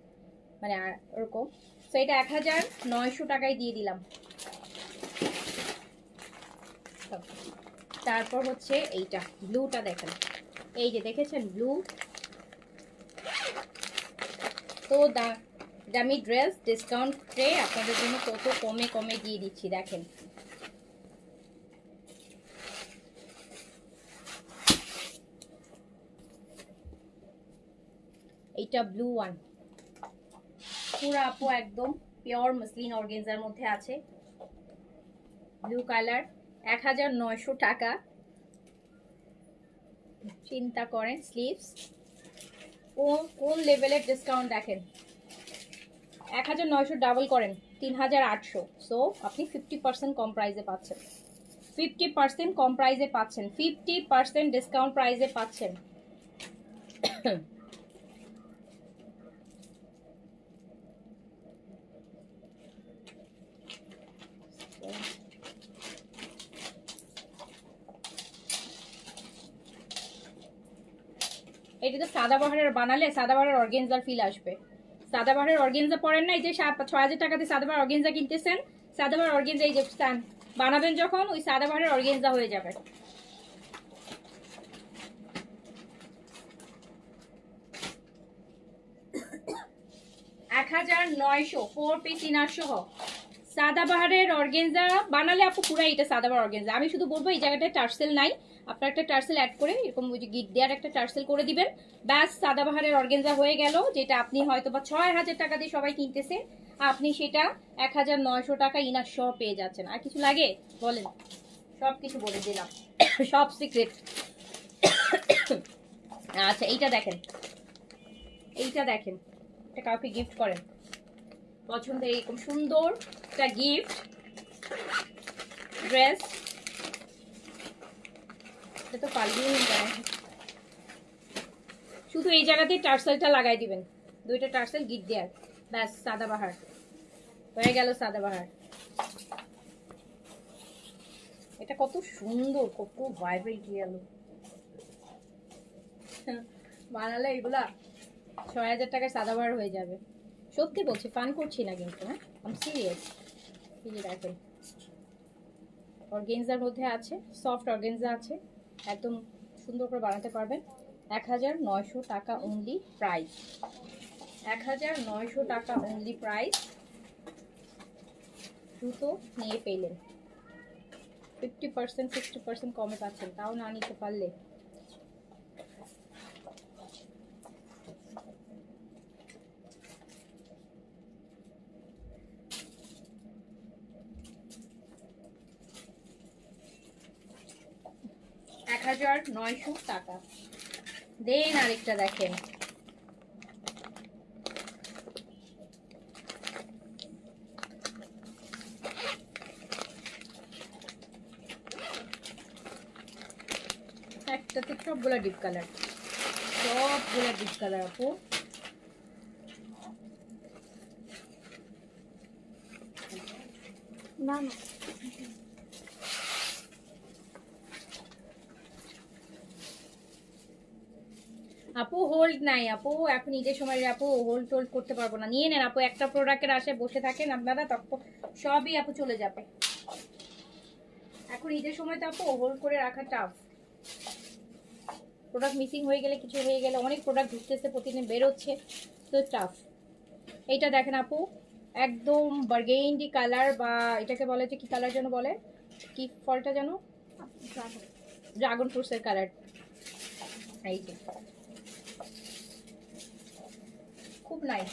S1: মানে ওরকম। সো এটা 1900 টাকায় দিয়ে দিলাম। তারপর হচ্ছে এইটা ব্লুটা দেখেন, এই যে দেখেছেন ব্লু, তো দামি ড্রেস ডিসকাউন্টে আপনাদের জন্য কত কমে কমে দিয়ে দিচ্ছি দেখেন। এইটা ব্লু ওয়ান, পুরো আপু একদম পিওর মসলিন অর্গানজার মধ্যে আছে, ব্লু কালার, 1900 টাকা। চিন্তা করেন স্লিভস কোন লেভেলের ডিসকাউন্ট দেখেন, 1900 ডাবল করেন 3800। সো আপনি 50% কম প্রাইসে পাচ্ছেন, 50% কম প্রাইসে পাচ্ছেন, 50% ডিসকাউন্ট প্রাইসে পাচ্ছেন। এটা তো সাদাবাহারের বানালে সাদাবাহারের অর্গানজার ফিল আসবে। সাদাবাহারের অর্গানজা পরেন না, এই যে 6000 টাকা দিয়ে সাদাবাহার অর্গানজা কিনতেছেন, সাদাবাহার অর্গানজা এই যে বানাবেন যখন ওই সাদাবাহারের অর্গানজা হয়ে যাবে। এক 1900 4 পিস ইনার সহ সাদাবাহারের অর্গানজা বানালে আপু পুরাই এটা সাদাবাহার অর্গানজা। আমি শুধু বলবো এই জায়গাটায় টার্সেল নাই, আপনার একটা টার্সেল অ্যাড করে এরকম ওই যে গিট দেওয়ার একটা টার্সেল করে দিবেন, ব্যাস সাদাবাহারের অর্গানজা হয়ে গেল। যেটা আপনি হয়তো বা 6000 টাকা দিয়ে সবাই কিনতেছে, আপনি সেটা 1900 টাকা ইনার সহ পেয়ে যাচ্ছেন। আর কিছু লাগে বলেন, সব কিছু বলে দিলাম, সব সিক্রেট। আচ্ছা এইটা দেখেন, এইটা দেখেন, এটা কাউকে গিফট করেন, পছন্দের এরকম সুন্দর একটা গিফট ড্রেস, এটা তো পাল্টিয়ে নিতে, শুধু এই জায়গাতেই টার্সেলটা লাগাই দিবেন, দুইটা টার্সেল গিট দেয়ার, ব্যাস সাদাবাহার হয়ে গেল সাদাবাহার। এটা কত সুন্দর, কত ভাইব্রেন্ট গেল বানালে এগুলা 6000 টাকার সাদাবাহার হয়ে যাবে। সত্যি বলছি, ফান করছি না কিন্তু, হ্যাঁ আমি সিরিয়াস। এই যে দেখেন অর্গানজার মধ্যে আছে, সফট অর্গানজা আছে, একদম সুন্দর করে বানাতে পারবেন। 1900 টাকা অনলি প্রাইস, 1900 টাকা অনলি প্রাইস। জুতো নিয়ে পেলেন 50% 60% কমে পাচ্ছেন, তাও না নিতে পারলে। এক 1900 টাকা দেন। আরেকটা দেখেন, এটাতে সবগুলো ডিপ কালার, সবগুলো ডিপ কালার আপু।
S2: না না
S1: আপু হোল্ড নাই আপু, এখন ঈদের সময় আপু হোল্ড টোল্ড করতে পারবো না। নিয়ে নেন আপু, একটা প্রোডাক্টের আশায় বসে থাকেন আপনারা, তখন সবই আপু চলে যাবে। এখন ঈদের সময় তো আপু হোল্ড করে রাখা টাফ। প্রোডাক্ট মিসিং হয়ে গেলে, কিছু হয়ে গেলে, অনেক প্রোডাক্ট ঢুকতেছে প্রতিদিন, বেরোচ্ছে, তো টাফ। এইটা দেখেন আপু, একদম বার্গেন্ডি কালার, বা এটাকে বলে যে কি কালার যেন বলে, কি ফলটা যেন, ড্রাগন ফ্রুটসের কালার। এই যে খুব নাইস।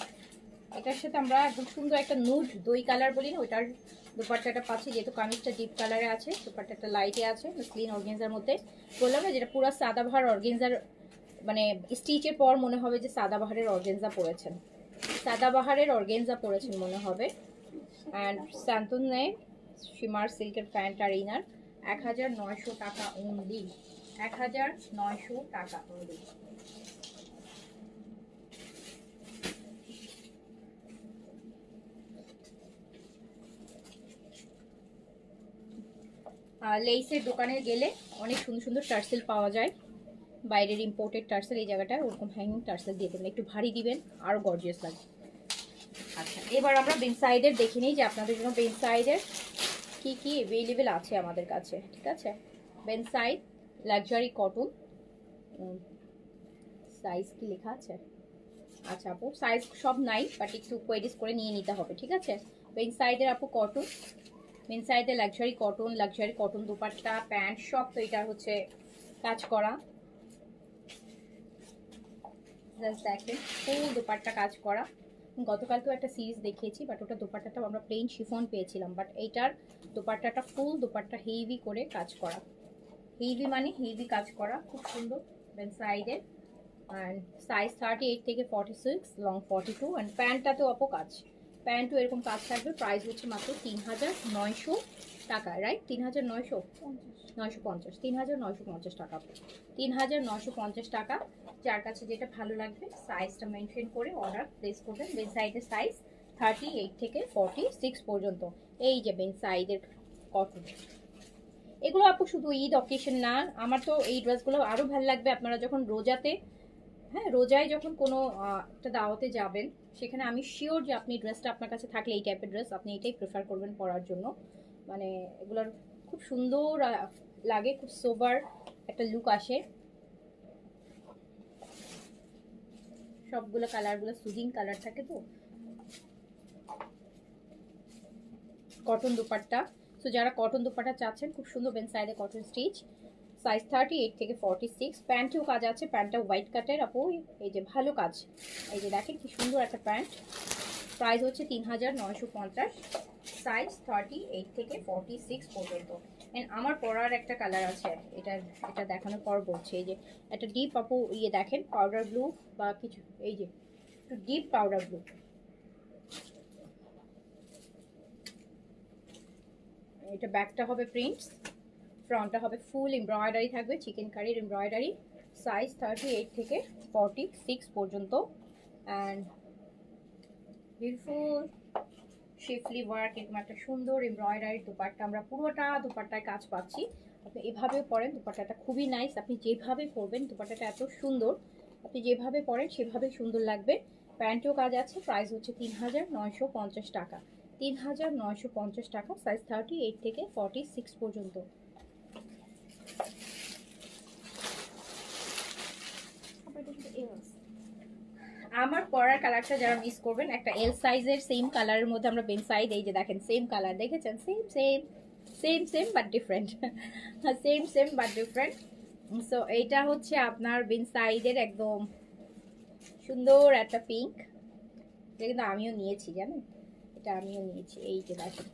S1: এটার সাথে আমরা একদম সুন্দর একটা নুড দই কালার বলি না, ওইটার দুপাট্টাটা পাচ্ছি, যেহেতু কামিজটা ডিপ কালারে আছে, দুপাট্টাটা লাইটে আছে, ক্লিন অর্গেনজার মধ্যে। বললাম না যেটা পুরো সাদাবাহার অর্গেনজার, মানে স্টিচের পর মনে হবে যে সাদাবাহারের অর্গেনজা পরেছেন, সাদাবাহারের অর্গেনজা পরেছেন মনে হবে। অ্যান্ড স্যান্তনে শিমার সিল্কের প্যান্ট আর ইনার, 1900 টাকা অনলি, 1900 টাকা অনলি। লেইসের দোকানে গেলে অনেক সুন্দর সুন্দর টার্সেল পাওয়া যায়, বাইরের ইম্পোর্টেড টার্সেল। এই জায়গাটায় ওরকম হ্যাঙ্গিং টার্সেল দিয়ে দেবেন, একটু ভারী দিবেন, আরও গর্জিয়াস লাগবে। আচ্ছা, এবার আমরা বেনসাইডের দেখে নিই যে আপনাদের জন্য বেনসাইডের কি কি অ্যাভেলেবেল আছে আমাদের কাছে। ঠিক আছে, বেনসাইড লাক্সারি কটন, সাইজ কি লেখা আছে? আচ্ছা আপু, সাইজ সব নাই, বাট একটু কোয়েরিজ করে নিয়ে নিতে হবে। ঠিক আছে, বেনসাইডের আপু কটন, বেনসাইডের লাক্সারি কটন দুপাট্টা প্যান্ট সব তো এটা হচ্ছে কাজ করা। দেখেন ফুল দুপাট্টা কাজ করা। গতকালকেও একটা সিরিজ দেখিয়েছি, বাট ওটা দোপাট্টাটা আমরা প্লেন শিফন পেয়েছিলাম, বাট এইটার দোপাট্টাটা ফুল দোপাট্টা হেভি করে কাজ করা, হেভি মানে হেভি কাজ করা, খুব সুন্দর। দেন সাইডে অ্যান্ড সাইজ 38 থেকে 46, লং 42, অ্যান্ড প্যান্টটাতেও আপু কাজ, প্যান্টও এরকম কাজ থাকবে। প্রাইস হচ্ছে মাত্র 3900 টাকা, রাইট? 3950, 3950 টাকা, 3950 টাকা। যার কাছে যেটা ভালো লাগবে সাইজটা মেনশন করে অর্ডার প্লেস করবেন। বেন সাইডের সাইজ 38 থেকে 46 পর্যন্ত। এই যে বেন সাইডের কটন, এগুলো আপু শুধু ঈদ অকেশন না, আমার তো এই ড্রেসগুলো আরও ভালো লাগবে আপনারা যখন রোজাতে, হ্যাঁ রোজায় যখন কোনো একটা দাওয়াতে যাবেন, সেখানে আমি শিওর যে আপনি ড্রেসটা আপনার কাছে থাকলে, এই টাইপের ড্রেস আপনি এটাই প্রেফার করবেন পরার জন্য। মানে এগুলোর খুব সুন্দর লাগে, খুব সোবার একটা লুক আসে। সবগুলো কালারগুলো সুদিং কালার থাকে, তো কটন দুপাট্টা। তো যারা কটন দুপাট্টা চাচ্ছেন, খুব সুন্দর বেন সাইডে কটন স্টিচ, সাইজ 38 থেকে 46। প্যান্টেও কাজ আছে, প্যান্টটা হোয়াইট কাটের আপু, এই যে ভালো কাজ। এই যে দেখেন কি সুন্দর একটা প্যান্ট। প্রাইস হচ্ছে 3950, সাইজ 38 থেকে 46 পর্যন্ত। এন্ড আমার পরার একটা কালার আছে, এটা দেখানোর পর বলছি। এই যে একটা ডিপ আপু ইয়ে দেখেন, পাউডার ব্লু বা কিছু, এই যে একটু ডিপ পাউডার ব্লু। এটা ব্যাকটা হবে প্রিন্টস, ফ্রন্টটা হবে ফুল এমব্রয়ডারি থাকবে, চিকেন কারির এমব্রয়ডারি। সাইজ 38 থেকে 46 পর্যন্ত। অ্যান্ড বিউটিফুল শিফলি ওয়ার্ক, এরকম একটা সুন্দর এমব্রয়ডারি দুপাট্টা, আমরা পুরোটা দুপাট্টায় কাজ পাচ্ছি। আপনি এভাবেও পরেন, দুপাট্টাটা খুবই নাইস। আপনি যেভাবে পরবেন দুপাট্টাটা এত সুন্দর, আপনি যেভাবে পরেন সেভাবেই সুন্দর লাগবে। প্যান্টেও কাজ আছে। প্রাইস হচ্ছে 3950 টাকা, 3950 টাকা, সাইজ 38 থেকে 46 পর্যন্ত। আমার পরার কালারটা যারা মিস করবেন, একটা এল সাইজের সেম কালারের মধ্যে আমরা বেন সাইড, এই যে দেখেন সেম কালার, দেখেছেন? Same same same same but different, same same but different. So এইটা হচ্ছে আপনার বেন সাইডের একদম সুন্দর একটা পিঙ্ক, এটা কিন্তু আমিও নিয়েছি, জানেন? এটা আমিও নিয়েছি। এই যে দেখেন,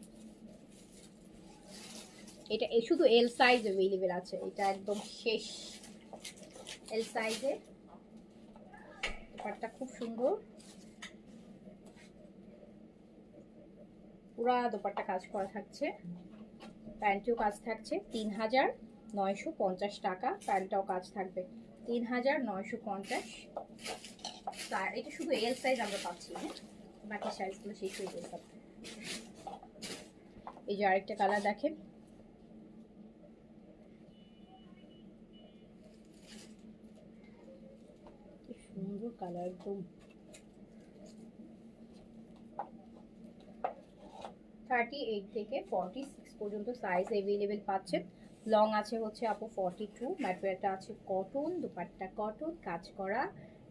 S1: এটা শুধু এল সাইজ অ্যাভেলেবেল আছে, এটা একদম শেষ এল সাইজে। দোপাট্টা খুব সুন্দর, পুরা দোপাট্টা কাজ করা থাকছে, প্যান্টেও কাজ থাকছে। 3950 950 টাকা। প্যান্টটাও কাজ থাকবে 3950। এটা শুধু এল সাইজ আমরা পাচ্ছি, হ্যাঁ বাকি সাইজগুলো শেষ হয়ে গেছে। এই যে আরেকটা কালার দেখেন, সুন্দর কালার একদম। 38 থেকে 46 পর্যন্ত সাইজ অ্যাভেলেবেল পাচ্ছেন। লং আছে হচ্ছে আপু 42। ম্যাটেরিয়ালটা আছে কটন, দুপাট্টা কটন কাজ করা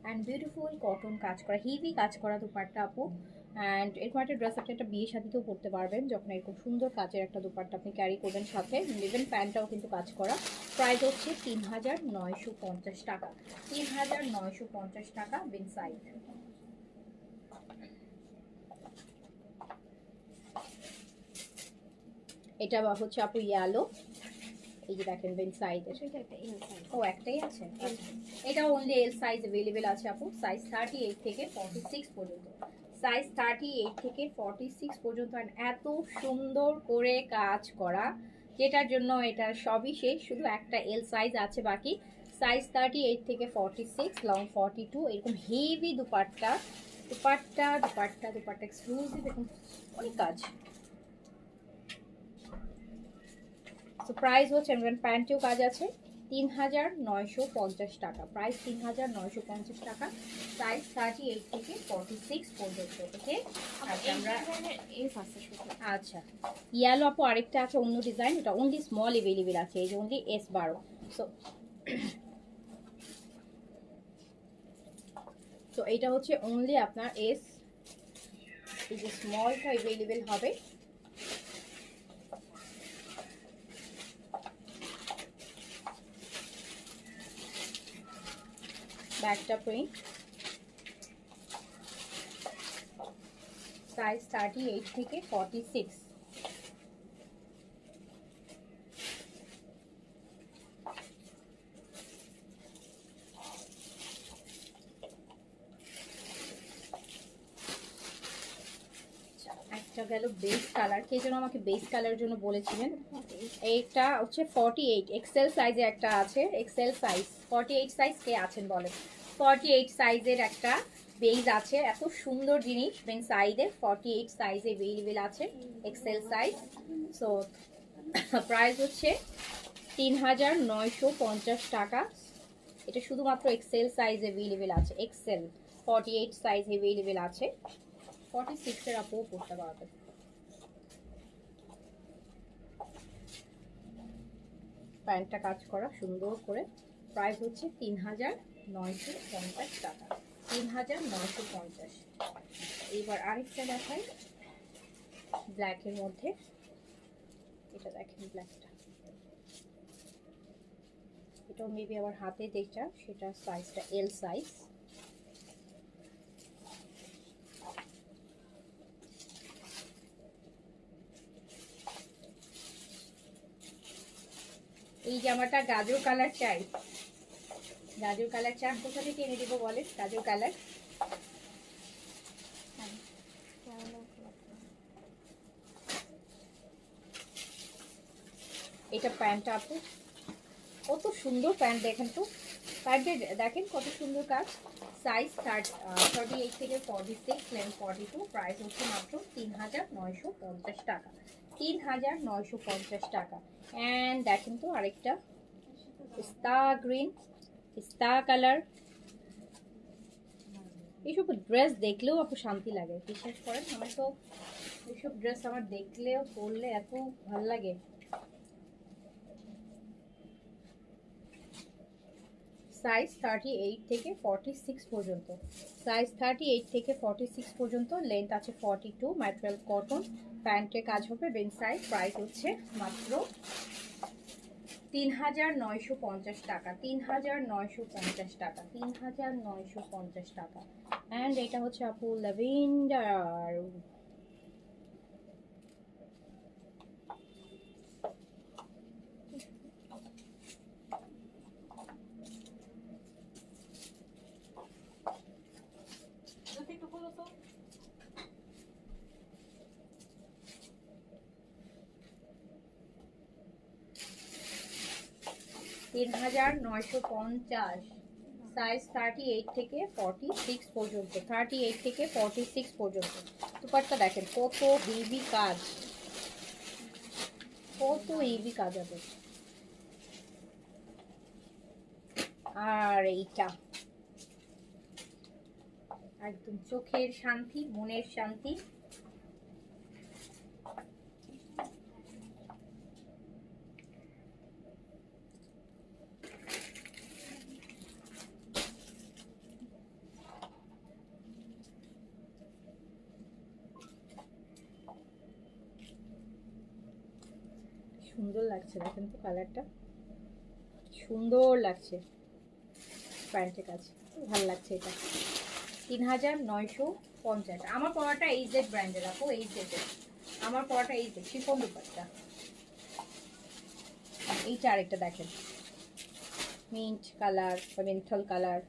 S1: অ্যান্ড বিউটিফুল কটন কাজ করা, হেভি কাজ করা দুপাট্টা আপু। অ্যান্ড এরকম একটা ড্রেস আপনি একটা বিয়ে শাদিতেও পরতে পারবেন, যখন এরকম সুন্দর কাজের একটা দুপাট্টা আপনি ক্যারি করবেন সাথে। ইভেন প্যান্টটাও কিন্তু কাজ করা। প্রাইস হচ্ছে 3950 টাকা। 3950 টাকা বিন সাইজ। এটা হচ্ছে আপু ইয়েলো, এই যে দেখেন বেন সাইজের। ও একটাই আছে, এটা অনলি এল সাইজ अवेलेबल আছে আপু। সাইজ 38 থেকে 46 পর্যন্ত, সাইজ 38 থেকে 46 পর্যন্ত। এত সুন্দর করে কাজ করা, যেটার জন্য এটা সবই শেষ, শুধু একটা এল সাইজ আছে বাকি। সাইজ 38 থেকে 46, লং 42। এরকম হেভি দুপাট্টা দুপাট্টা দুপাট্টা দুপাট্টা এক্সক্লুসিভ, এরকম অনেক কাজ। তো প্রাইস হচ্ছে প্যান্টেও কাজ আছে 3950 টাকা। প্রাইস 3950 টাকা। সাইজ 38 থেকে 46 পর্যন্ত। ওকে, আচ্ছা আমরা আচ্ছা ইয়েলো আপু আরেকটা আছে অন্য ডিজাইন, এটা অনলি স্মল অ্যাভেলেবেল আছে, এই যে অনলি S12। সো এটা হচ্ছে অনলি আপনার এস, এই যে স্মলটা অ্যাভেলেবেল হবে। ব্যাকটা প্রিন্ট, সাইজ 38 থেকে 46। একটা গেল বেস কালার, কে যেন আমাকে বেস কালারের জন্য বলেছিলেন। এইটা হচ্ছে 48 এক্সেল সাইজে একটা আছে, এক্সেল সাইজ 48 সাইজ কে আছেন বলেন। 48 সাইজের একটা বেস আছে, এত সুন্দর জিনিস বেন সাইজের 48 সাইজে অ্যাভেলেবল আছে এক্সেল সাইজ। সো প্রাইস হচ্ছে 3950 টাকা। এটা শুধুমাত্র এক্সেল সাইজ অ্যাভেলেবল আছে, এক্সেল 48 সাইজ অ্যাভেলেবল আছে। 46 এর আপু পড়তে পারবে। প্যান্টটা কাজ করা সুন্দর করে। প্রাইস হচ্ছে 3950 টাকা। 3950। এবার আরেকটা দেখাই ব্ল্যাকের মধ্যে, এটা দেখেন ব্ল্যাকটা, এটাও মেবি আবার হাতে দেখটা, সেটা সাইজটা এল সাইজ। এই জামাটা গাজর কালার চাই, গাজর কালার চান, কোথা থেকে এনে দেবো বলেন গাজর কালার? এটা প্যান্টটা আপু, কত সুন্দর প্যান্ট দেখেন তো, প্যান্টের দেখেন কত সুন্দর কাজ। সাইজ 38 থেকে 46, লেন্থ 42। প্রাইস হচ্ছে মাত্র 3950 টাকা। 3950 টাকা। অ্যান্ড দেখেন তো আরেকটা পিস্তা গ্রিন, পিস্তা কালার। এইসব ড্রেস দেখলেও আপু শান্তি লাগে, বিশ্বাস করেন। আমার তো এইসব ড্রেস আমার দেখলেও পরলে এত ভালো লাগে। সাইজ 38 থেকে 46 পর্যন্ত, সাইজ 38 থেকে 46 পর্যন্ত, লেন্থ আছে 42। ম্যাটেরিয়াল কটন, প্যান্টের কাজ হবে বেন সাইজ। প্রাইস হচ্ছে মাত্র 3950 টাকা। 3950 টাকা, 3950 টাকা। অ্যান্ড এটা হচ্ছে আপু ল্যাভেন্ডার, 3950, সাইজ 38 থেকে 46 পর্যন্ত, 38 থেকে 46 পর্যন্ত। দুপাট্টা দেখেন কত হেভি কাজ, কত হেভি কাজ হবে। আর এইটা একদম চোখের শান্তি, মনের শান্তি। সুন্দর লাগছে দেখেন তো, কালারটা সুন্দর লাগছে, প্যান্টের কাছে ভালো লাগছে। এটা 3950। আমার পরাটা এই জেড ব্র্যান্ডের আপু, এই জেডের আমার পরাটা এই যে শিফন দুপাট্টা। এইটা আরেকটা দেখেন, মিন্ট কালার বা মেন্থল কালার,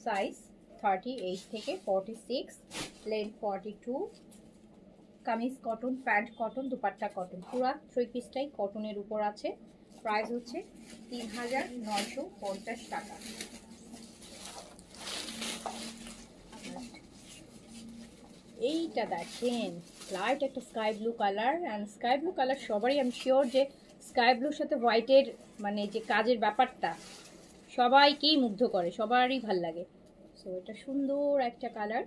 S1: সাইজ 38 থেকে 46, length 42, kameez cotton, pant cotton, dupatta cotton, পুরো 3 পিসটাই কটনের উপর আছে। প্রাইস হচ্ছে 3950 টাকা। এইটা দেখেন লাইট একটা sky blue colour, and sky blue colour সবারই, আমি শিওর যে স্কাই ব্লুর সাথে হোয়াইটের মানে যে কাজের ব্যাপারটা সবাইকেই মুগ্ধ করে, সবারই ভাল লাগে। সো এটা সুন্দর একটা কালার।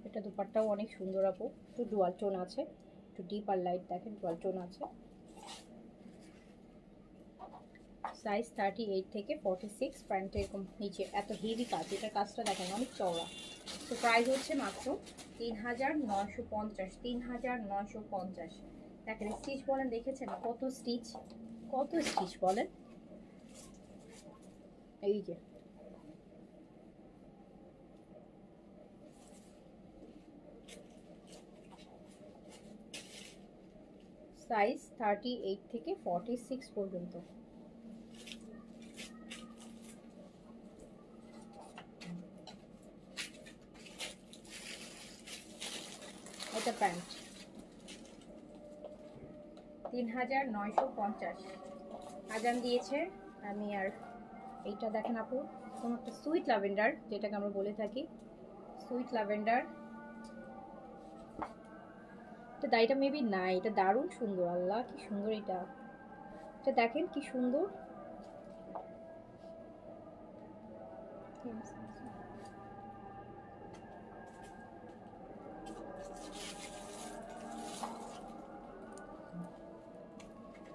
S1: এটা দুপাট্টাও অনেক সুন্দর আপু, একটু ডুয়াল টোন আছে, একটু ডিপ আর লাইট দেখেন, ডুয়াল টোন আছে। সাইজ 38 থেকে 46, প্যান্ট এরকম নিচে এত হেভি কাজ, এটার কাজটা দেখেন অনেক চওড়া। তো প্রাইস হচ্ছে মাত্র 3950, 3950। দেখেন স্টিচ বলেন, দেখেছেন কত স্টিচ, কত স্টিচ বলেন। এই যে সাইজ 38 থেকে 46 পর্যন্ত। এটা প্যান্ট 3950। আজান দিয়েছে, আমি আর এইটা দেখেন আপু, কোনো একটা সুইট ল্যাভেন্ডার যেটাকে আমরা বলে থাকি, সুইট ল্যাভেন্ডার। এটা দাড়িটা মেবি নাই, এটা দারুণ সুন্দর, আল্লাহ কি সুন্দর এটা, এটা দেখেন কি সুন্দর।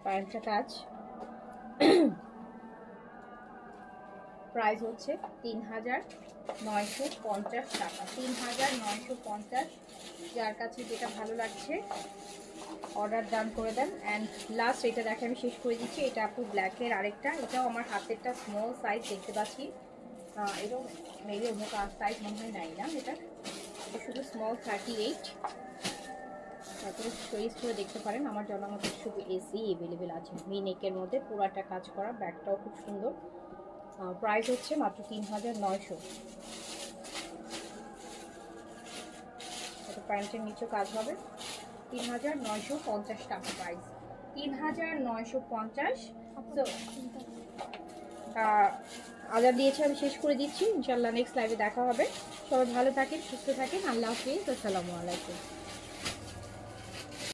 S1: প্যান্টটা কাজ। প্রাইস হচ্ছে 3950 টাকা, 3950। যার কাছে যেটা ভালো লাগছে অর্ডার ডান করে দেন। অ্যান্ড লাস্ট এটা দেখে আমি শেষ করে দিচ্ছি, এটা আপু ব্ল্যাকের আরেকটা, এটাও আমার হাতেরটা স্মল সাইজ দেখতে পাচ্ছি, এটাও মেবি অন্য সাইজ মনে হয় নাই না, এটা শুধু স্মল 38। তারপরে চয়েস করে দেখতে পারেন, আমার জানার মধ্যে শুধু এসি অ্যাভেলেবেল আছে, ভি নেকের মধ্যে পুরাটা কাজ করা, ব্যাগটাও খুব সুন্দর। প্রাইস হচ্ছে মাত্র 3900। এটা প্যান্টের নিচেও কাজ হবে, 3950 টাকা প্রাইস, 3950। তো আজাদ দিয়েছে, আমি শেষ করে দিচ্ছি, ইনশাল্লাহ নেক্সট লাইভে দেখা হবে। সবাই ভালো থাকেন, সুস্থ থাকেন, আল্লাহ হাফিজ, আসসালামু আলাইকুম।